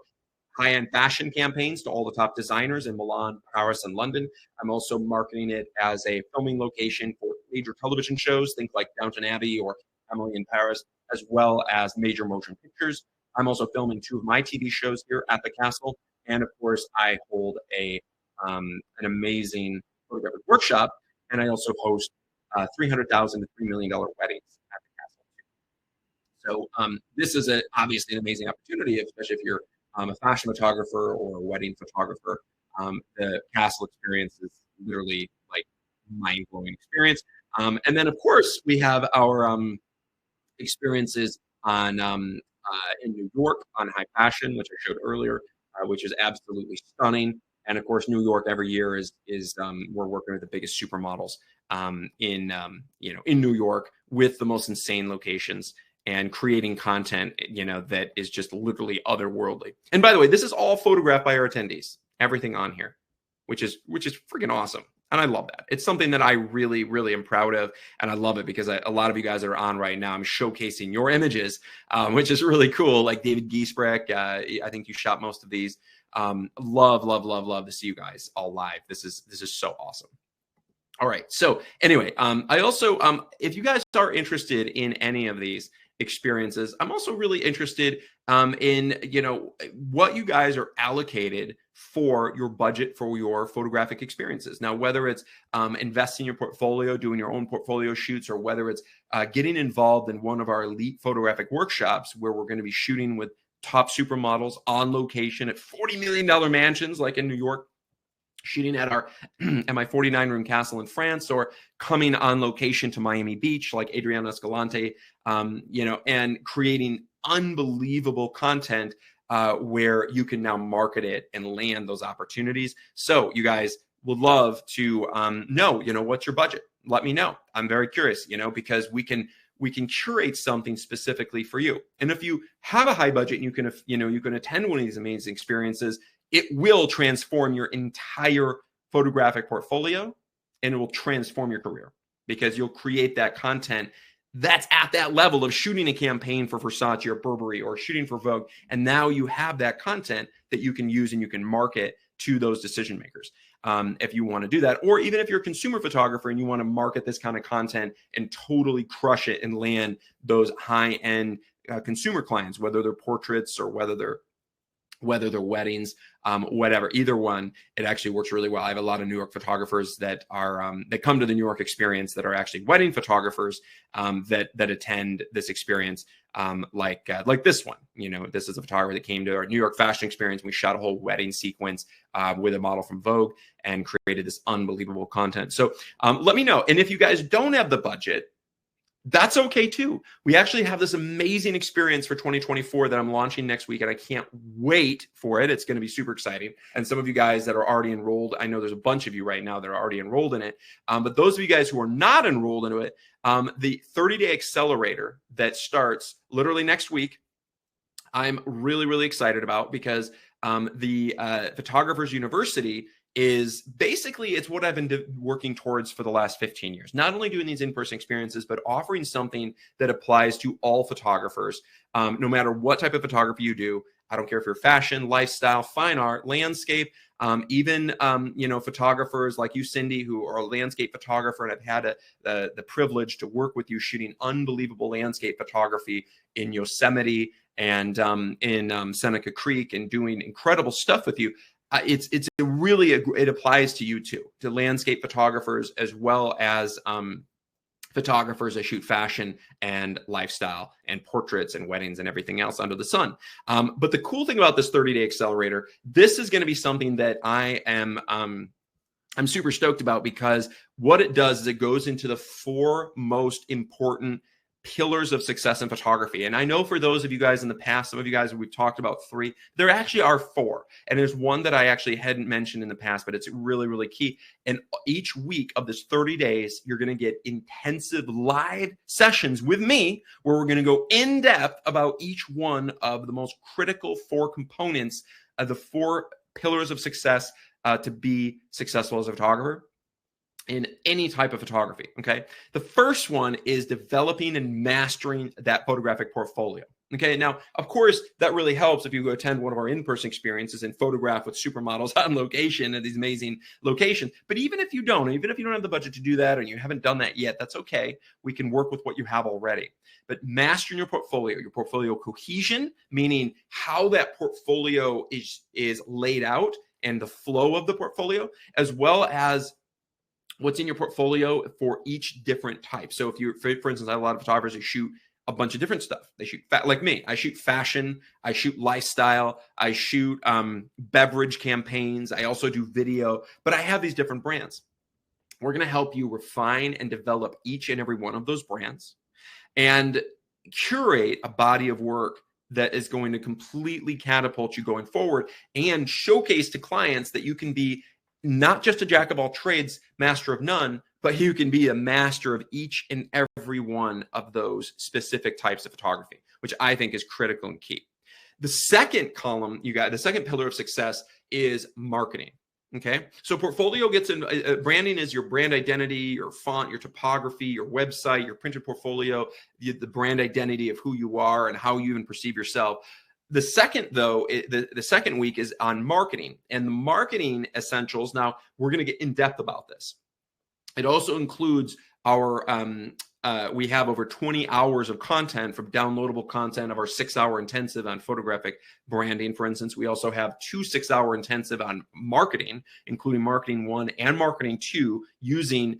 high-end fashion campaigns to all the top designers in Milan, Paris, and London. I'm also marketing it as a filming location for major television shows, think like Downton Abbey or Emily in Paris, as well as major motion pictures. I'm also filming 2 of my TV shows here at the castle. And of course, I hold an amazing photographic workshop, and I also host $300,000 to $3 million weddings at the castle. So this is obviously an amazing opportunity, especially if you're a fashion photographer or a wedding photographer. The castle experience is literally like mind-blowing experience. And then, of course, we have our experiences on in New York on high fashion, which I showed earlier, which is absolutely stunning. And of course, New York every year is we're working with the biggest supermodels in New York with the most insane locations and creating content that is just literally otherworldly. And by the way, this is all photographed by our attendees, everything on here, which is freaking awesome. And I love that. It's something that I really, really am proud of. And I love it because a lot of you guys that are on right now, I'm showcasing your images, which is really cool. Like David Giesbrecht, I think you shot most of these. Love to see you guys all live. This is so awesome. All right. So anyway, I also, if you guys are interested in any of these experiences, I'm also really interested in, what you guys are allocated for your budget for your photographic experiences. Now, whether it's investing in your portfolio, doing your own portfolio shoots, or whether it's getting involved in one of our elite photographic workshops where we're going to be shooting with top supermodels on location at $40 million mansions, like in New York, shooting at my 49-room castle in France, or coming on location to Miami Beach, like Adriana Escalante, and creating unbelievable content where you can now market it and land those opportunities. So you guys would love to know, what's your budget? Let me know. I'm very curious, because we can curate something specifically for you. And if you have a high budget and you can attend one of these amazing experiences, it will transform your entire photographic portfolio, and it will transform your career because you'll create that content that's at that level of shooting a campaign for Versace or Burberry or shooting for Vogue. And now you have that content that you can use and you can market to those decision makers. If you want to do that, or even if you're a consumer photographer and you want to market this kind of content and totally crush it and land those high-end consumer clients, whether they're portraits or whether they're weddings, whatever, either one, it actually works really well. I have a lot of New York photographers that are that come to the New York experience that are actually wedding photographers that attend this experience, like this one. This is a photographer that came to our New York fashion experience. We shot a whole wedding sequence with a model from Vogue and created this unbelievable content. So let me know. And if you guys don't have the budget, that's okay too. We actually have this amazing experience for 2024 that I'm launching next week, and I can't wait for it. It's going to be super exciting. And some of you guys that are already enrolled, I know there's a bunch of you right now that are already enrolled in it. But those of you guys who are not enrolled into it, the 30-day accelerator that starts literally next week, I'm really, really excited about because the Photographers University is basically, it's what I've been working towards for the last 15 years. Not only doing these in-person experiences, but offering something that applies to all photographers, no matter what type of photography you do. I don't care if you're fashion, lifestyle, fine art, landscape, even photographers like you, Cindy, who are a landscape photographer, and I've had the privilege to work with you shooting unbelievable landscape photography in Yosemite and in Seneca Creek, and doing incredible stuff with you. It applies to you too, to landscape photographers as well as photographers that shoot fashion and lifestyle and portraits and weddings and everything else under the sun. But the cool thing about this 30-day accelerator, this is going to be something that I'm super stoked about, because what it does is it goes into the 4 most important pillars of success in photography. And I know for those of you guys in the past, some of you guys, we've talked about 3, there actually are 4. And there's one that I actually hadn't mentioned in the past, but it's really, really key. And each week of this 30 days, you're going to get intensive live sessions with me, where we're going to go in depth about each one of the most critical 4 components of the 4 pillars of success to be successful as a photographer in any type of photography, okay? The first one is developing and mastering that photographic portfolio, okay? Now, of course, that really helps if you go attend one of our in-person experiences and photograph with supermodels on location at these amazing locations. But even if you don't have the budget to do that, or you haven't done that yet, that's okay. We can work with what you have already. But mastering your portfolio cohesion, meaning how that portfolio is laid out and the flow of the portfolio, as well as what's in your portfolio for each different type. So if you, for instance, I have a lot of photographers who shoot a bunch of different stuff. They shoot like me. I shoot fashion. I shoot lifestyle. I shoot beverage campaigns. I also do video, but I have these different brands. We're going to help you refine and develop each and every one of those brands and curate a body of work that is going to completely catapult you going forward and showcase to clients that you can be not just a jack of all trades, master of none, but you can be a master of each and every one of those specific types of photography, which I think is critical and key. The second column, the second pillar of success is marketing. Okay. So portfolio gets in, branding is your brand identity, your font, your typography, your website, your printed portfolio, the brand identity of who you are and how you even perceive yourself. The second, though, the second week is on marketing and the marketing essentials. Now we're going to get in depth about this. It also includes our, we have over 20 hours of content from downloadable content of our 6-hour intensive on photographic branding. For instance, we also have 2 6-hour intensive on marketing, including marketing 1 and marketing 2 using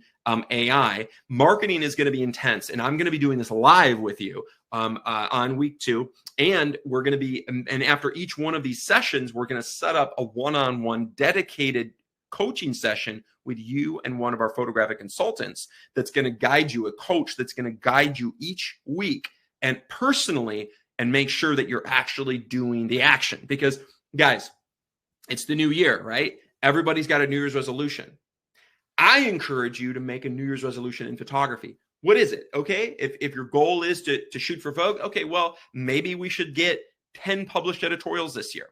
AI. Marketing is going to be intense, and I'm going to be doing this live with you on week 2. And we're going to be, and after each one of these sessions, we're going to set up a one-on-one dedicated coaching session with you and one of our photographic consultants that's going to guide you, a coach that's going to guide you each week and personally and make sure that you're actually doing the action. Because guys, it's the new year, right? Everybody's got a New Year's resolution. I encourage you to make a New Year's resolution in photography. What is it? Okay. If your goal is to shoot for Vogue, okay, well, maybe we should get 10 published editorials this year.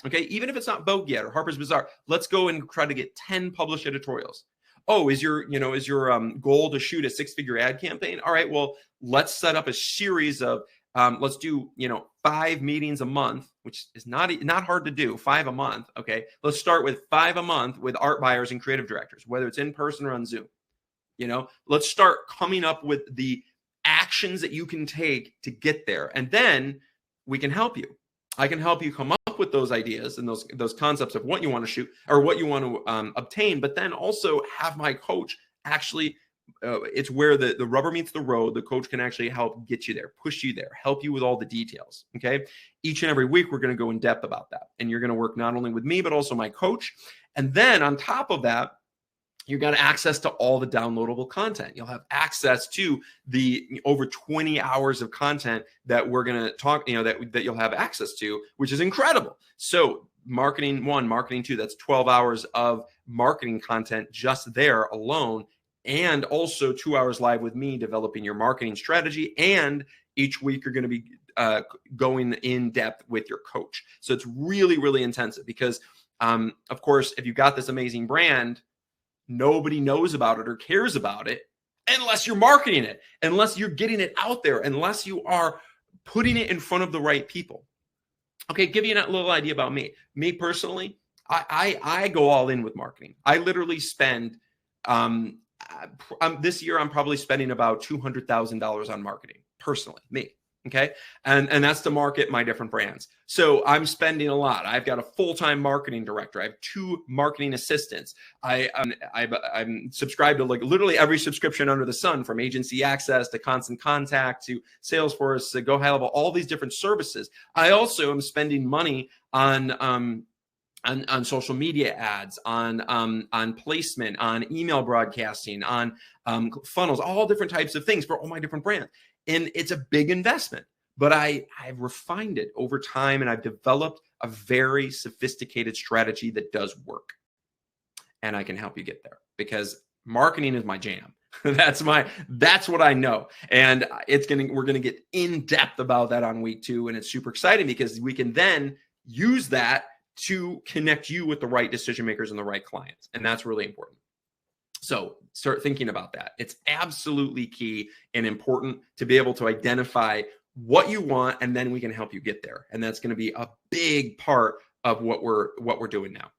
Okay, even if it's not Vogue yet or Harper's Bazaar, let's go and try to get 10 published editorials. Oh, is your goal to shoot a 6-figure ad campaign? All right, well, let's set up a series of let's do 5 meetings a month, which is not hard to do. 5 a month. Okay, let's start with 5 a month with art buyers and creative directors, whether it's in person or on Zoom. Let's start coming up with the actions that you can take to get there, and then we can help you. I can help you come up with those ideas and those concepts of what you want to shoot or what you want to obtain, but then also have my coach actually, it's where the rubber meets the road. The coach can actually help get you there, push you there, help you with all the details. Okay. Each and every week, we're going to go in depth about that. And you're going to work not only with me, but also my coach. And then on top of that, you got access to all the downloadable content. You'll have access to the over 20 hours of content that we're going to talk, that you'll have access to, which is incredible. So marketing 1, marketing 2, that's 12 hours of marketing content just there alone. And also 2 hours live with me developing your marketing strategy. And each week you're going to be going in depth with your coach. So it's really, really intensive because, of course, if you've got this amazing brand, nobody knows about it or cares about it unless you're marketing it, unless you're getting it out there, unless you are putting it in front of the right people. Okay, give you a little idea about me. Me personally, I go all in with marketing. I literally spend, this year I'm probably spending about $200,000 on marketing, personally, me. Okay. And that's to market my different brands. So I'm spending a lot. I've got a full-time marketing director. I have 2 marketing assistants. I'm subscribed to like literally every subscription under the sun, from Agency Access to Constant Contact to Salesforce to Go High Level, all these different services. I also am spending money on social media ads, on placement, on email broadcasting, on funnels, all different types of things for all my different brands. And it's a big investment, but I've refined it over time, and I've developed a very sophisticated strategy that does work. And I can help you get there because marketing is my jam. That's what I know. And we're going to get in depth about that on week 2. And it's super exciting because we can then use that to connect you with the right decision makers and the right clients. And that's really important. So start thinking about that. It's absolutely key and important to be able to identify what you want, and then we can help you get there. And that's going to be a big part of what we're doing now.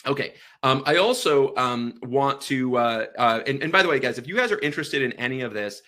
Okay. I also want to, and by the way, guys, if you guys are interested in any of this,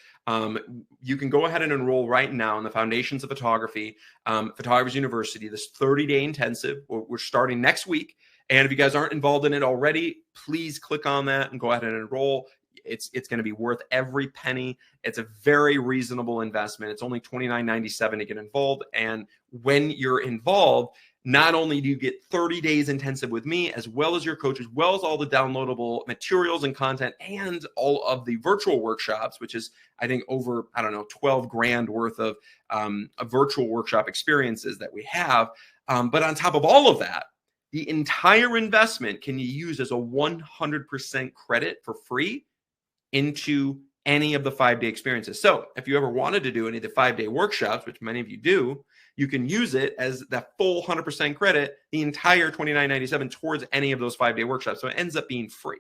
you can go ahead and enroll right now in the Foundations of Photography, Photographers University, this 30-day intensive. We're starting next week. And if you guys aren't involved in it already, please click on that and go ahead and enroll. It's going to be worth every penny. It's a very reasonable investment. It's only $29.97 to get involved. And when you're involved, not only do you get 30 days intensive with me, as well as your coach, as well as all the downloadable materials and content and all of the virtual workshops, which is, I think, over, 12 grand worth of a virtual workshop experiences that we have. But on top of all of that, the entire investment can you use as a 100% credit for free into any of the 5-day experiences. So if you ever wanted to do any of the 5-day workshops, which many of you do, you can use it as that full 100% credit, the entire $29.97 towards any of those 5-day workshops. So it ends up being free,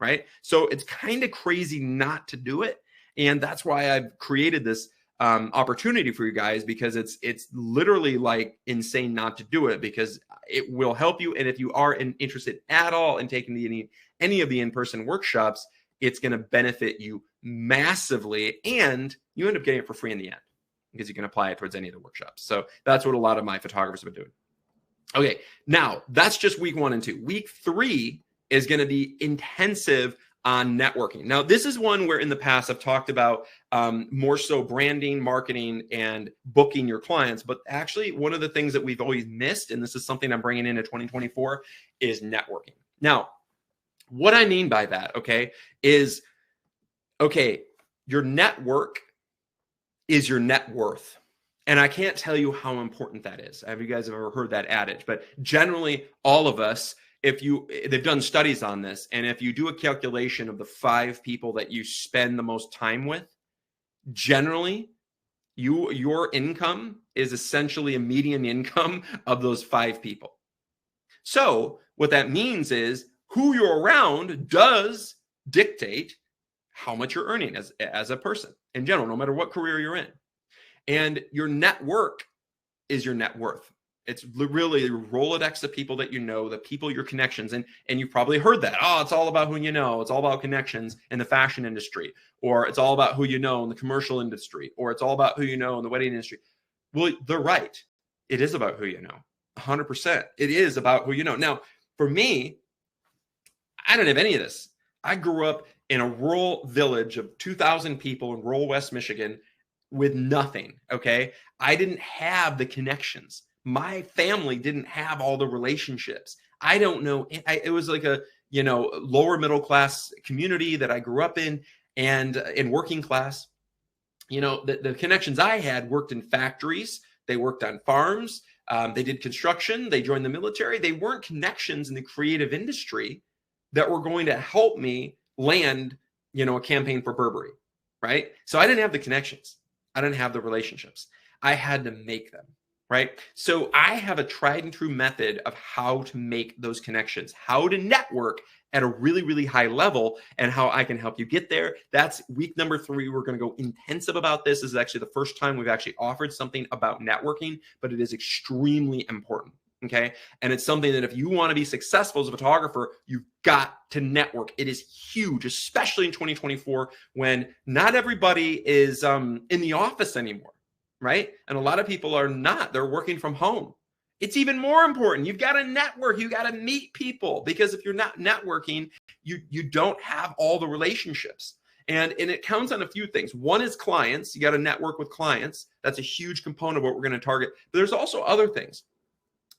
right? So it's kind of crazy not to do it. And that's why I've created this opportunity for you guys, because it's literally like insane not to do it, because it will help you. And if you are interested at all in taking any of the in-person workshops, it's going to benefit you massively, and you end up getting it for free in the end because you can apply it towards any of the workshops. So that's what a lot of my photographers have been doing. Okay, now that's just week 1 and 2. Week 3 is going to be intensive on networking. Now, this is one where in the past I've talked about more so branding, marketing, and booking your clients. But actually, one of the things that we've always missed, and this is something I'm bringing into 2024, is networking. Now, what I mean by that, is your network is your net worth. And I can't tell you how important that is. Have you guys ever heard that adage? But generally, all of us, they've done studies on this, and if you do a calculation of the 5 people that you spend the most time with, generally, your income is essentially a median income of those 5 people. So what that means is who you're around does dictate how much you're earning as a person in general, no matter what career you're in. And your network is your net worth. It's really a Rolodex of people that you know, the people, your connections. And you've probably heard that. Oh, it's all about who you know. It's all about connections in the fashion industry, or it's all about who you know in the commercial industry, or it's all about who you know in the wedding industry. Well, they're right. It is about who you know. 100%. It is about who you know. Now, for me, I don't have any of this. I grew up in a rural village of 2,000 people in rural West Michigan with nothing, I didn't have the connections. My family didn't have all the relationships. I don't know. It was like a, lower middle class community that I grew up in, and in working class. The connections I had worked in factories. They worked on farms. They did construction. They joined the military. They weren't connections in the creative industry that were going to help me land, a campaign for Burberry, right? So I didn't have the connections. I didn't have the relationships. I had to make them, right? So I have a tried and true method of how to make those connections, how to network at a really, really high level, and how I can help you get there. That's week number 3. We're going to go intensive about this. This is actually the first time we've actually offered something about networking, but it is extremely important. And it's something that if you want to be successful as a photographer, you've got to network. It is huge, especially in 2024, when not everybody is in the office anymore, right? And a lot of people are not. They're working from home. It's even more important. You've got to network. You got to meet people, because if you're not networking, you don't have all the relationships. And it counts on a few things. One is clients. You got to network with clients. That's a huge component of what we're going to target. But there's also other things.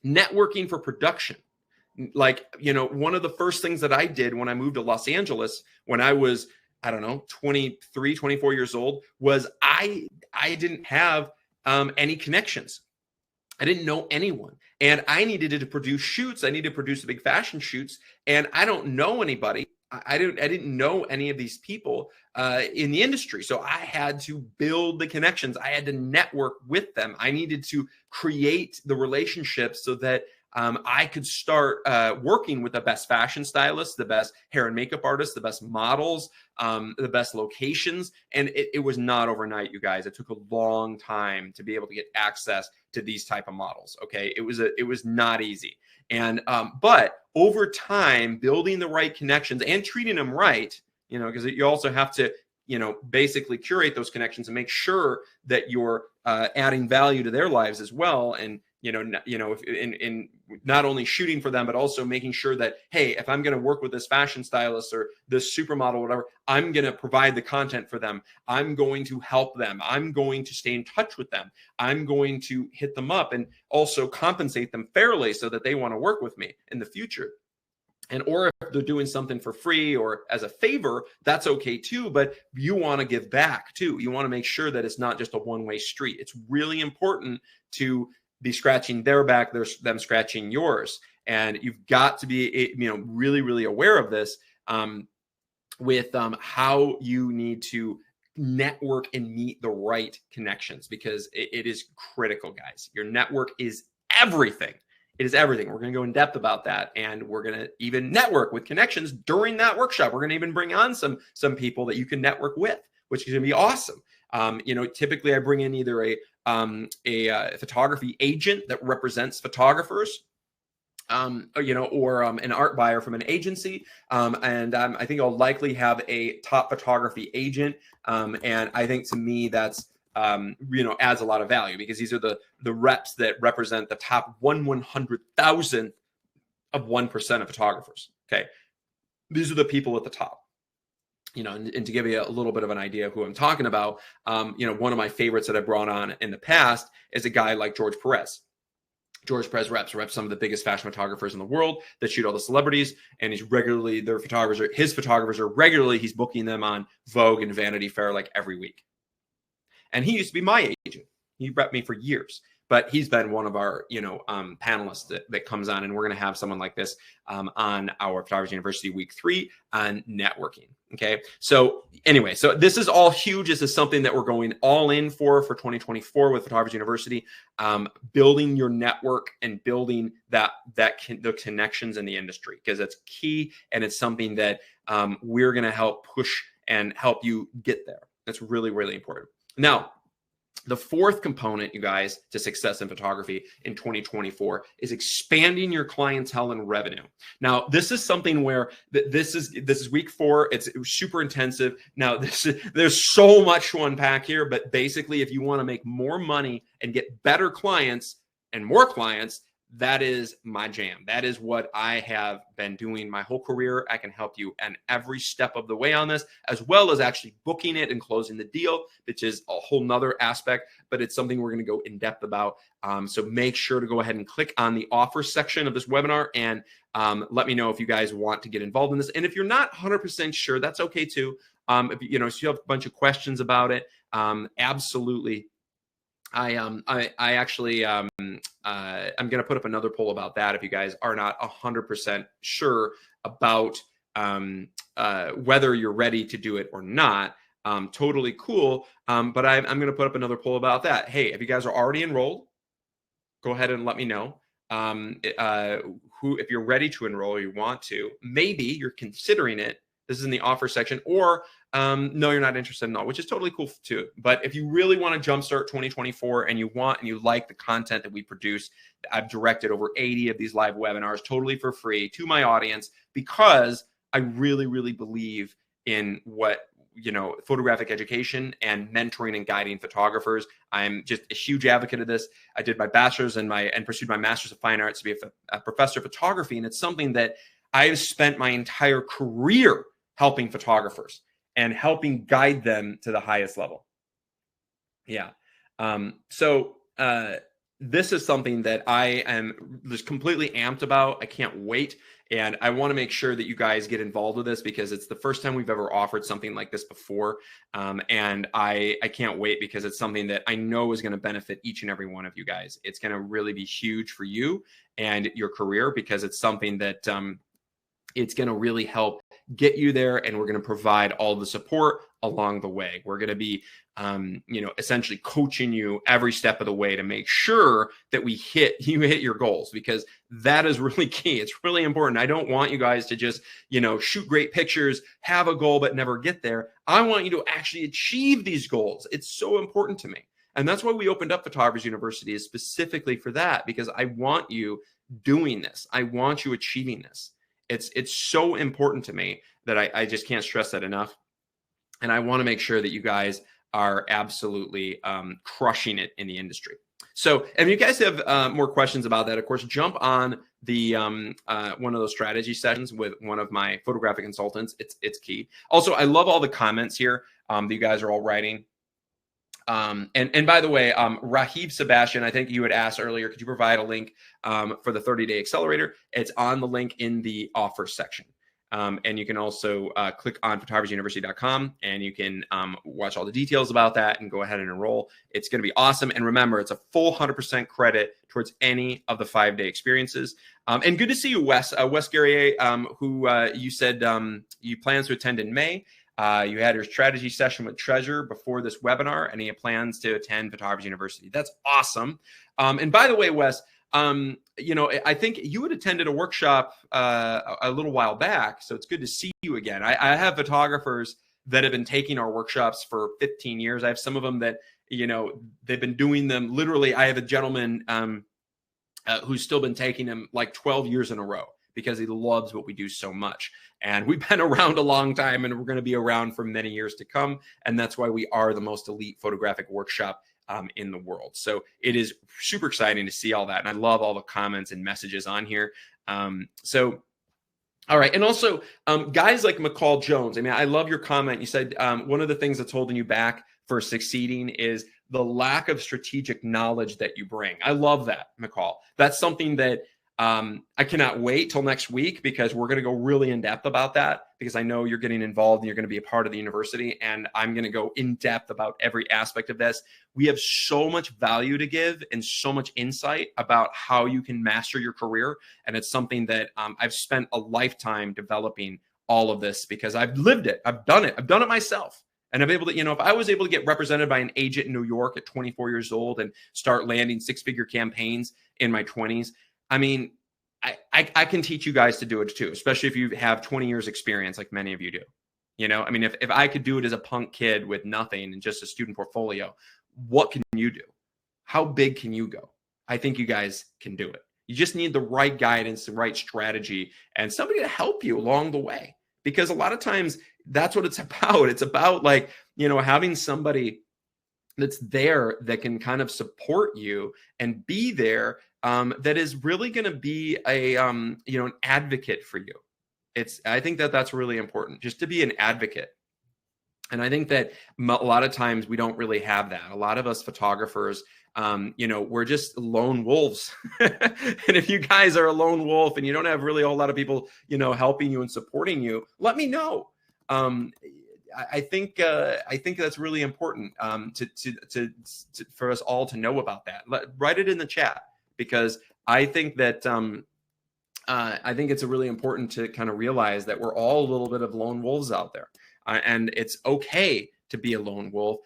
Networking for production. Like, one of the first things that I did when I moved to Los Angeles, when I was, 23, 24 years old, was I didn't have any connections. I didn't know anyone. And I needed to produce shoots. I needed to produce big fashion shoots. And I don't know anybody. I didn't know any of these people in the industry. So I had to build the connections. I had to network with them. I needed to create the relationships so that I could start working with the best fashion stylists, the best hair and makeup artists, the best models, the best locations. And it was not overnight, you guys. It took a long time to be able to get access to these type of models. It was not easy. And but over time, building the right connections and treating them right, because you also have to, basically curate those connections and make sure that you're adding value to their lives as well, and if in not only shooting for them, but also making sure that, hey, if I'm going to work with this fashion stylist or this supermodel, whatever, I'm going to provide the content for them. I'm going to help them. I'm going to stay in touch with them. I'm going to hit them up and also compensate them fairly so that they want to work with me in the future. And or if they're doing something for free or as a favor, that's okay too. But you want to give back too. You want to make sure that it's not just a one-way street. It's really important to be scratching their back, them scratching yours. And you've got to be, really, really aware of this with how you need to network and meet the right connections, because it is critical, guys. Your network is everything. It is everything. We're going to go in depth about that, and we're going to even network with connections during that workshop. We're going to even bring on some people that you can network with, which is going to be awesome. Typically I bring in either a photography agent that represents photographers, or an art buyer from an agency. I think I'll likely have a top photography agent. And I think to me that's, adds a lot of value, because these are the reps that represent the top 1/100,000 of 1% of photographers. Okay. These are the people at the top. And to give you a little bit of an idea of who I'm talking about, one of my favorites that I brought on in the past is a guy like George Perez. George Perez reps some of the biggest fashion photographers in the world that shoot all the celebrities, and his photographers are regularly, he's booking them on Vogue and Vanity Fair like every week. And he used to be my agent. He repped me for years, but he's been one of our, panelists that comes on, and we're going to have someone like this on our Photography University Week 3 on networking. Okay. So anyway, so this is all huge. This is something that we're going all in for 2024 with Photography University, building your network and building the connections in the industry, because it's key. And it's something that we're going to help push and help you get there. That's really, really important. Now, the fourth component, you guys, to success in photography in 2024 is expanding your clientele and revenue. Now, this is something where this is week 4. It's super intensive. Now, there's so much to unpack here, but basically, if you want to make more money and get better clients and more clients, that is my jam. That is what I have been doing my whole career. I can help you in every step of the way on this, as well as actually booking it and closing the deal, which is a whole nother aspect, but it's something we're going to go in depth about. So make sure to go ahead and click on the offer section of this webinar and let me know if you guys want to get involved in this. And if you're not 100% sure, that's okay too. If you have a bunch of questions about it, absolutely. I'm going to put up another poll about that if you guys are not 100% sure about whether you're ready to do it or not. Totally cool. But I'm going to put up another poll about that. Hey, if you guys are already enrolled, go ahead and let me know. If you're ready to enroll or you want to, maybe you're considering it. This is in the offer section, or no, you're not interested in all, which is totally cool too. But if you really want to jumpstart 2024 and you like the content that we produce, I've directed over 80 of these live webinars totally for free to my audience, because I really, really believe in photographic education and mentoring and guiding photographers. I'm just a huge advocate of this. I did my bachelor's and pursued my master's of fine arts to be a professor of photography. And it's something that I've spent my entire career helping photographers and helping guide them to the highest level. Yeah. This is something that I am just completely amped about. I can't wait. And I want to make sure that you guys get involved with this, because it's the first time we've ever offered something like this before. And I can't wait, because it's something that I know is going to benefit each and every one of you guys. It's going to really be huge for you and your career, because it's something that it's going to really help get you there. And we're going to provide all the support along the way. We're going to be, essentially coaching you every step of the way to make sure that you hit your goals, because that is really key. It's really important. I don't want you guys to just, shoot great pictures, have a goal, but never get there. I want you to actually achieve these goals. It's so important to me. And that's why we opened up Photographers University, is specifically for that, because I want you doing this. I want you achieving this. It's so important to me that I just can't stress that enough. And I want to make sure that you guys are absolutely crushing it in the industry. So, and if you guys have more questions about that, of course, jump on the one of those strategy sessions with one of my photographic consultants. It's key. Also, I love all the comments here that you guys are all writing. And by the way, Rahib Sebastian, I think you had asked earlier, could you provide a link for the 30-day accelerator? It's on the link in the offers section. And you can also click on photographyuniversity.com and you can watch all the details about that and go ahead and enroll. It's going to be awesome. And remember, it's a full 100% credit towards any of the 5-day experiences. And good to see you, Wes. Wes Guerrier, who you said you plan to attend in May. You had your strategy session with Treasure before this webinar, and he plans to attend Photography University. That's awesome. And by the way, Wes, I think you had attended a workshop a little while back, so it's good to see you again. I have photographers that have been taking our workshops for 15 years. I have some of them that, they've been doing them literally. I have a gentleman who's still been taking them like 12 years in a row because he loves what we do so much. And we've been around a long time, and we're going to be around for many years to come. And that's why we are the most elite photographic workshop in the world. So it is super exciting to see all that. And I love all the comments and messages on here. So, all right. And also guys like McCall Jones. I mean, I love your comment. You said one of the things that's holding you back for succeeding is the lack of strategic knowledge that you bring. I love that, McCall. That's something that I cannot wait till next week, because we're going to go really in depth about that, because I know you're getting involved and you're going to be a part of the university, and I'm going to go in depth about every aspect of this. We have so much value to give and so much insight about how you can master your career. And it's something that I've spent a lifetime developing all of this, because I've lived it. I've done it myself. And I'm able to, if I was able to get represented by an agent in New York at 24 years old and start landing 6-figure campaigns in my 20s, I mean, I can teach you guys to do it too, especially if you have 20 years experience like many of you do. I mean, if I could do it as a punk kid with nothing and just a student portfolio, what can you do? How big can you go? I think you guys can do it. You just need the right guidance, the right strategy, and somebody to help you along the way. Because a lot of times that's what it's about. It's about having somebody that's there that can kind of support you and be there, that is really going to be an advocate for you. I think that's really important, just to be an advocate. And I think that a lot of times we don't really have that. A lot of us photographers, we're just lone wolves. And if you guys are a lone wolf and you don't have really a whole lot of people, helping you and supporting you, let me know. I think that's really important for us all to know about that. Write it in the chat, because I think that I think it's really important to kind of realize that we're all a little bit of lone wolves out there, and it's okay to be a lone wolf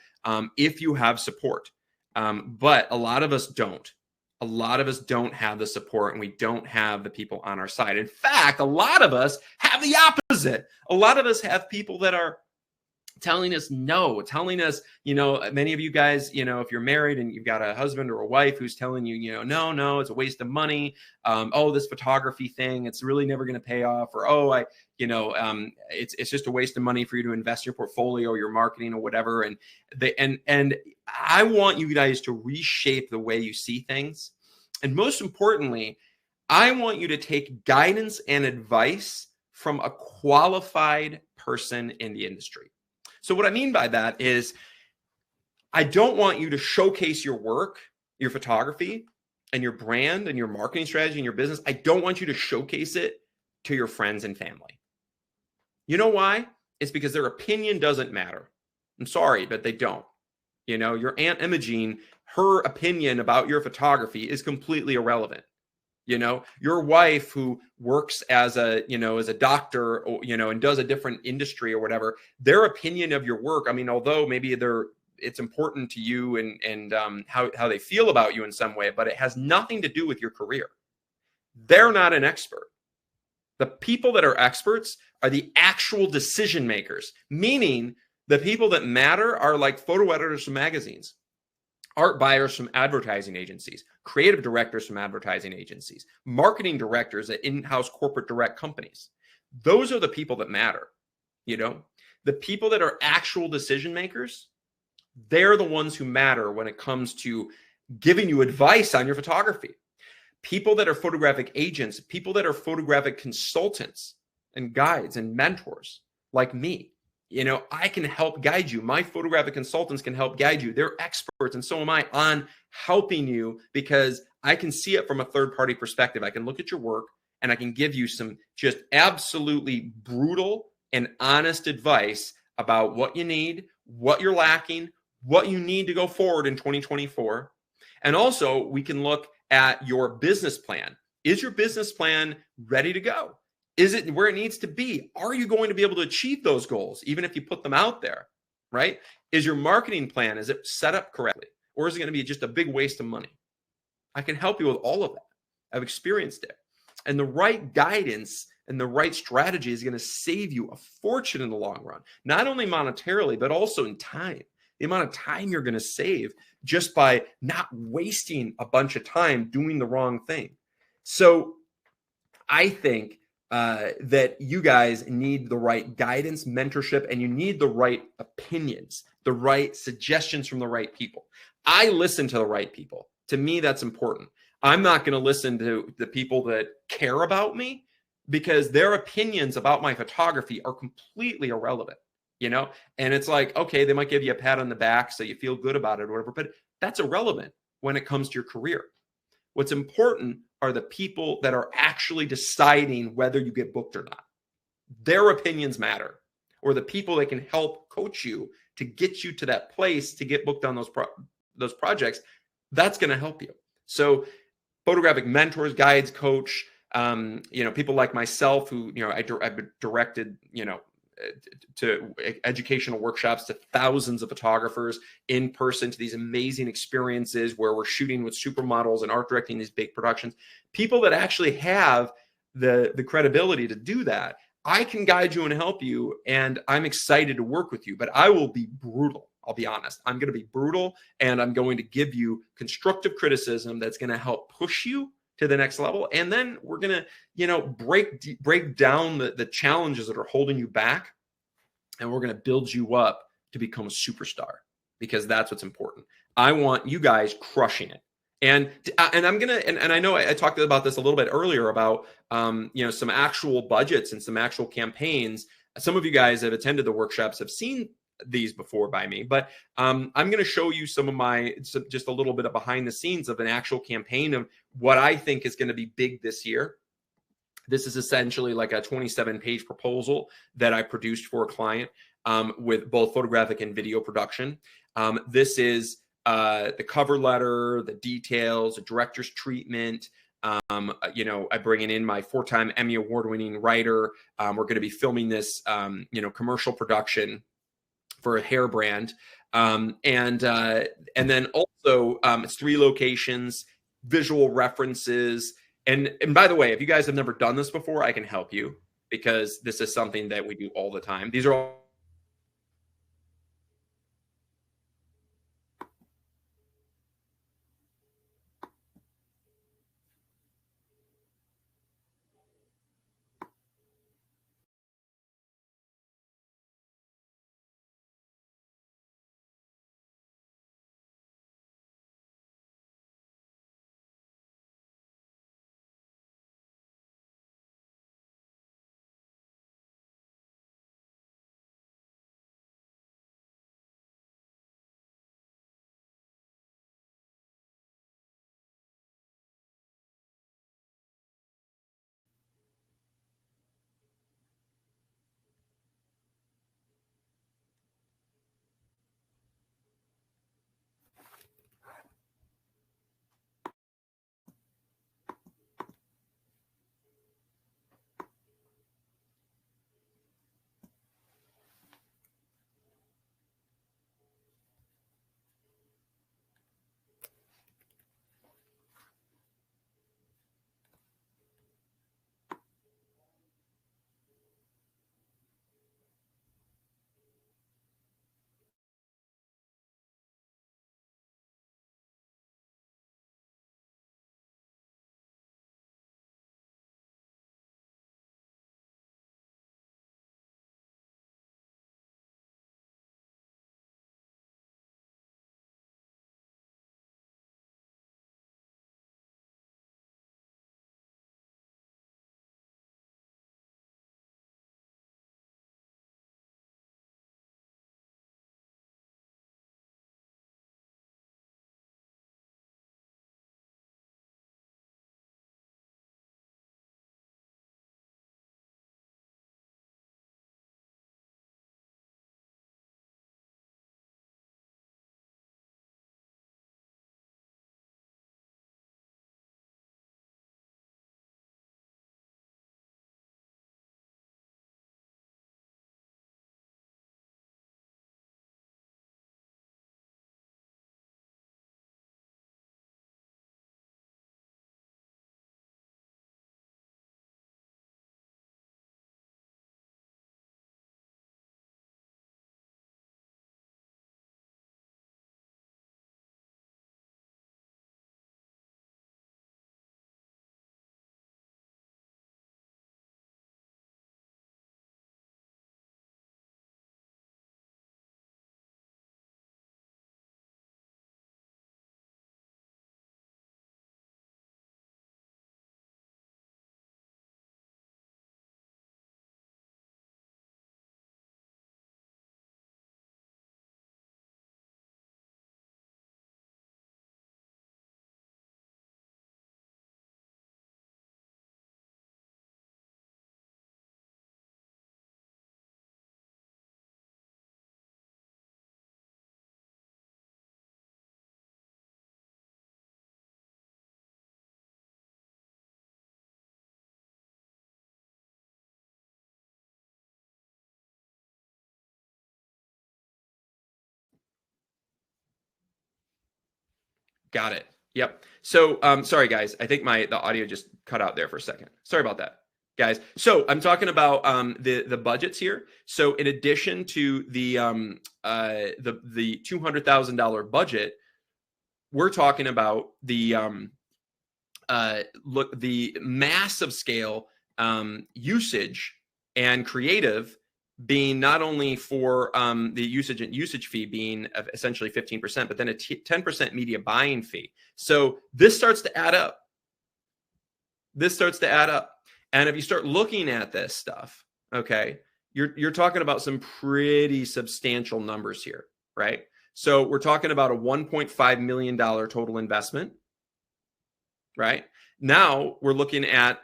if you have support. But a lot of us don't. A lot of us don't have the support, and we don't have the people on our side. In fact, a lot of us have the opposite. A lot of us have people that are telling us no, telling us, many of you guys, if you're married and you've got a husband or a wife who's telling you, no, it's a waste of money. This photography thing, it's really never going to pay off. Or, it's just a waste of money for you to invest your portfolio or your marketing or whatever. And I want you guys to reshape the way you see things. And most importantly, I want you to take guidance and advice from a qualified person in the industry. So what I mean by that is, I don't want you to showcase your work, your photography, and your brand and your marketing strategy and your business. I don't want you to showcase it to your friends and family. You know why? It's because their opinion doesn't matter. I'm sorry, but they don't. Your Aunt Imogene, her opinion about your photography is completely irrelevant. Your wife who works as a doctor, or, and does a different industry or whatever, their opinion of your work, I mean, although maybe it's important to you and how they feel about you in some way, but it has nothing to do with your career. They're not an expert. The people that are experts are the actual decision makers, meaning the people that matter are like photo editors from magazines, art buyers from advertising agencies, creative directors from advertising agencies, marketing directors at in-house corporate direct companies. Those are the people that matter. The people that are actual decision makers, they're the ones who matter when it comes to giving you advice on your photography. People that are photographic agents, people that are photographic consultants and guides and mentors like me. I can help guide you. My photographic consultants can help guide you. They're experts, and so am I, on helping you, because I can see it from a third-party perspective. I can look at your work and I can give you some just absolutely brutal and honest advice about what you need, what you're lacking, what you need to go forward in 2024. And also, we can look at your business plan. Is your business plan ready to go? Is it where it needs to be? Are you going to be able to achieve those goals, even if you put them out there, right? Is your marketing plan, is it set up correctly? Or is it going to be just a big waste of money? I can help you with all of that. I've experienced it. And the right guidance and the right strategy is going to save you a fortune in the long run, not only monetarily, but also in time. The amount of time you're going to save just by not wasting a bunch of time doing the wrong thing. So I think that you guys need the right guidance, mentorship, and you need the right opinions, the right suggestions from the right people. I listen to the right people. To me, that's important. I'm not going to listen to the people that care about me, because their opinions about my photography are completely irrelevant, And it's like, okay, they might give you a pat on the back so you feel good about it or whatever, but that's irrelevant when it comes to your career. What's important are the people that are actually deciding whether you get booked or not. Their opinions matter, or the people that can help coach you to get you to that place to get booked on those projects. That's going to help you. So photographic mentors, guides, coach, people like myself who, I've directed, to educational workshops to thousands of photographers in person, to these amazing experiences where we're shooting with supermodels and art directing these big productions. People that actually have the credibility to do that. I can guide you and help you, and I'm excited to work with you, but I will be brutal. I'll be honest. I'm going to be brutal, and I'm going to give you constructive criticism that's going to help push you to the next level. And then we're going to, break down the challenges that are holding you back. And we're going to build you up to become a superstar, because that's what's important. I want you guys crushing it. And I'm going to, and I know I talked about this a little bit earlier about, some actual budgets and some actual campaigns. Some of you guys that have attended the workshops have seen these before by me, but I'm going to show you some of just a little bit of behind the scenes of an actual campaign of what I think is going to be big this year. This is essentially like a 27-page proposal that I produced for a client with both photographic and video production. This is the cover letter, the details, the director's treatment. I bring in my 4-time Emmy award-winning writer. We're going to be filming this, commercial production for a hair brand. And then also it's 3 locations, visual references. And by the way, if you guys have never done this before, I can help you, because this is something that we do all the time. These are all Got it. Yep. So, sorry guys, I think the audio just cut out there for a second. Sorry about that, guys. So I'm talking about the budgets here. So in addition to the $200,000 budget, we're talking about the the massive scale usage and creative being not only for the usage fee being essentially 15%, but then a 10% media buying fee. So this starts to add up. This starts to add up. And if you start looking at this stuff, okay, you're talking about some pretty substantial numbers here, right? So we're talking about a $1.5 million total investment, right? Now we're looking at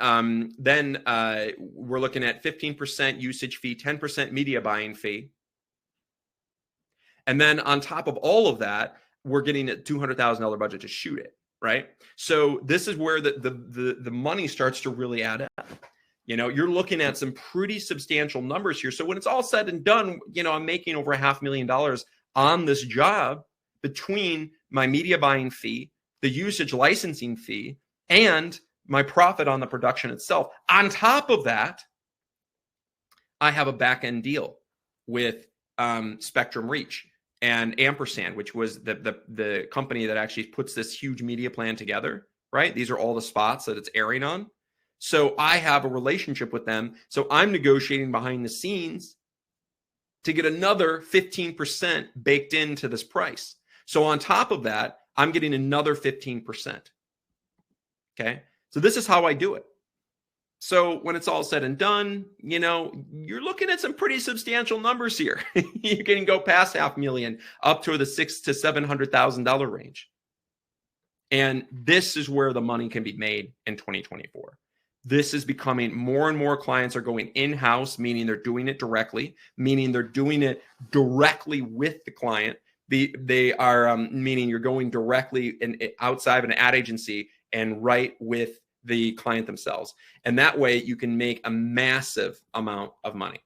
we're looking at 15% usage fee, 10% media buying fee. And then on top of all of that, we're getting a $200,000 budget to shoot it, right? So this is where the money starts to really add up. You know, you're looking at some pretty substantial numbers here. So when it's all said and done, you know, I'm making over $500,000 on this job between my media buying fee, the usage licensing fee, and my profit on the production itself. On top of that, I have a back-end deal with Spectrum Reach and Ampersand, which was the company that actually puts this huge media plan together, right? These are all the spots that it's airing on. So I have a relationship with them. So I'm negotiating behind the scenes to get another 15% baked into this price. So on top of that, I'm getting another 15%. Okay. So this is how I do it. So when it's all said and done, you know, you're looking at some pretty substantial numbers here. You can go past $500,000 up to the $600,000 to $700,000 range. And this is where the money can be made in 2024. This is becoming more and more clients are going in-house, meaning they're doing it directly, meaning they're doing it directly with the client. They are meaning you're going directly outside of an ad agency and right with the client themselves. And that way you can make a massive amount of money.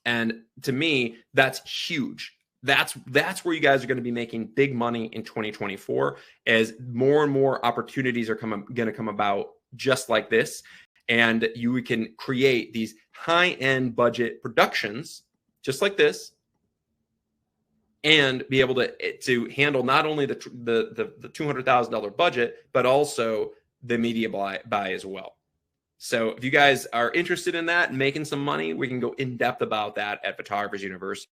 And to me, that's huge. That's where you guys are going to be making big money in 2024 as more and more opportunities are going to come about just like this. And you can create these high-end budget productions just like this and be able to handle not only the $200,000 budget, but also the media buy as well. So if you guys are interested in that and making some money, we can go in depth about that at Photographers University.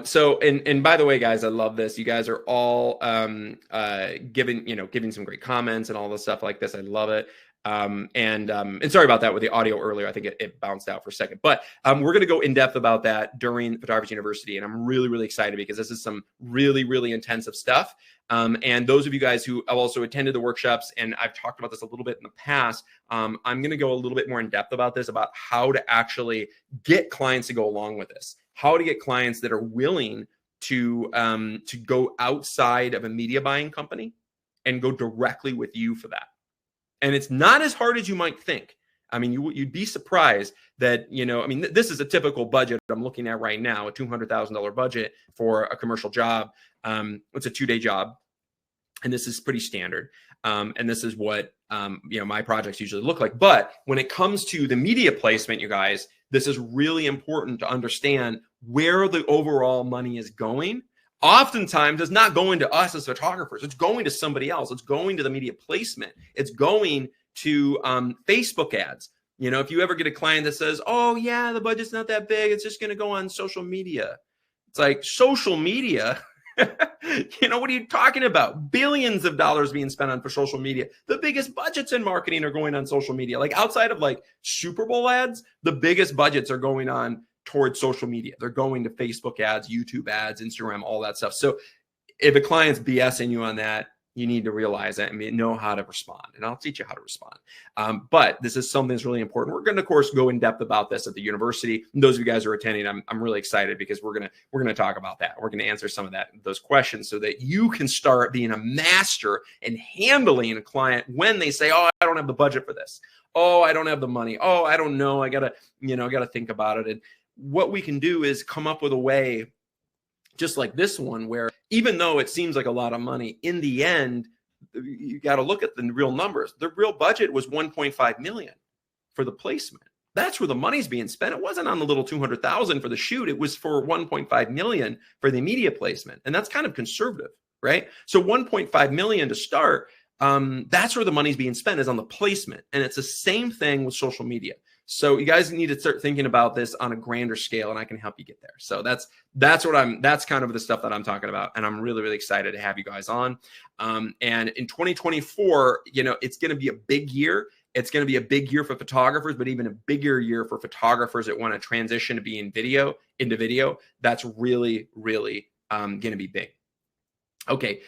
So, and by the way, guys, I love this. You guys are all giving some great comments and all this stuff like this. I love it. And sorry about that with the audio earlier. I think it bounced out for a second, but we're going to go in depth about that during Photographers University. And I'm really, really excited because this is some really, really intensive stuff. And those of you guys who have also attended the workshops, and I've talked about this a little bit in the past, I'm going to go a little bit more in depth about this, about how to actually get clients to go along with this, how to get clients that are willing to go outside of a media buying company and go directly with you for that. And it's not as hard as you might think. I mean, you'd be surprised that, this is a typical budget I'm looking at right now, a $200,000 budget for a commercial job. It's a 2-day job. And this is pretty standard. And this is what, my projects usually look like. But when it comes to the media placement, you guys, this is really important to understand where the overall money is going. Oftentimes, it's not going to us as photographers. It's going to somebody else. It's going to the media placement. It's going to Facebook ads. If you ever get a client that says, oh, yeah, the budget's not that big, it's just going to go on social media. It's like, social media? What are you talking about? Billions of dollars being spent on for social media. The biggest budgets in marketing are going on social media. Like outside of like Super Bowl ads, the biggest budgets are going on towards social media. They're going to Facebook ads, YouTube ads, Instagram, all that stuff. So if a client's BSing you on that, you need to realize that and know how to respond. And I'll teach you how to respond. But this is something that's really important. We're going to, of course, go in depth about this at the university. And those of you guys who are attending, I'm really excited because we're going to talk about that. We're going to answer some of those questions so that you can start being a master in handling a client when they say, "Oh, I don't have the budget for this. Oh, I don't have the money. Oh, I don't know. I gotta think about it." And what we can do is come up with a way, just like this one, where even though it seems like a lot of money, in the end, you got to look at the real numbers. The real budget was 1.5 million for the placement. That's where the money's being spent. It wasn't on the little 200,000 for the shoot. It was for 1.5 million for the media placement. And that's kind of conservative, right? So 1.5 million to start, that's where the money's being spent, is on the placement. And it's the same thing with social media. So you guys need to start thinking about this on a grander scale, and I can help you get there. So that's kind of the stuff that I'm talking about. And I'm really, really excited to have you guys on. And in 2024, it's going to be a big year. It's going to be a big year for photographers, but even a bigger year for photographers that want to transition to be into video. That's really, really going to be big. Okay.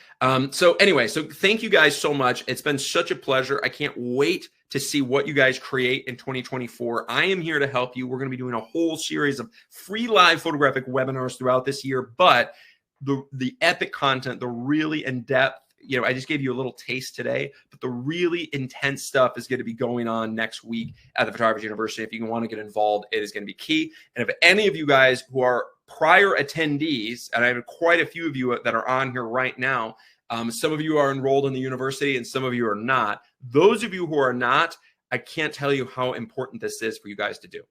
So anyway, so thank you guys so much. It's been such a pleasure. I can't wait to see what you guys create in 2024. I am here to help you. We're going to be doing a whole series of free live photographic webinars throughout this year, but the epic content, the really in-depth, I just gave you a little taste today, but the really intense stuff is going to be going on next week at the Photography University. If you want to get involved, it is going to be key. And if any of you guys who are prior attendees, and I have quite a few of you that are on here right now, some of you are enrolled in the university and some of you are not. Those of you who are not, I can't tell you how important this is for you guys to do.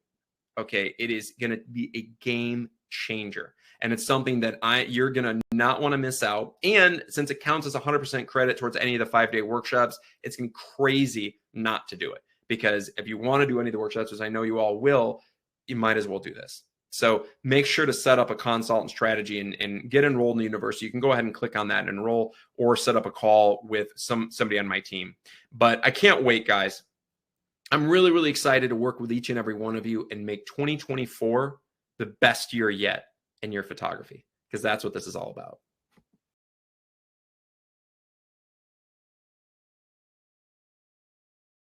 Okay, it is going to be a game changer. And it's something that you're going to not want to miss out. And since it counts as 100% credit towards any of the 5-day workshops, it's going to be crazy not to do it. Because if you want to do any of the workshops, as I know you all will, you might as well do this. So make sure to set up a consultant strategy and get enrolled in the university. You can go ahead and click on that and enroll, or set up a call with somebody on my team. But I can't wait, guys. I'm really, really excited to work with each and every one of you and make 2024 the best year yet in your photography, because that's what this is all about.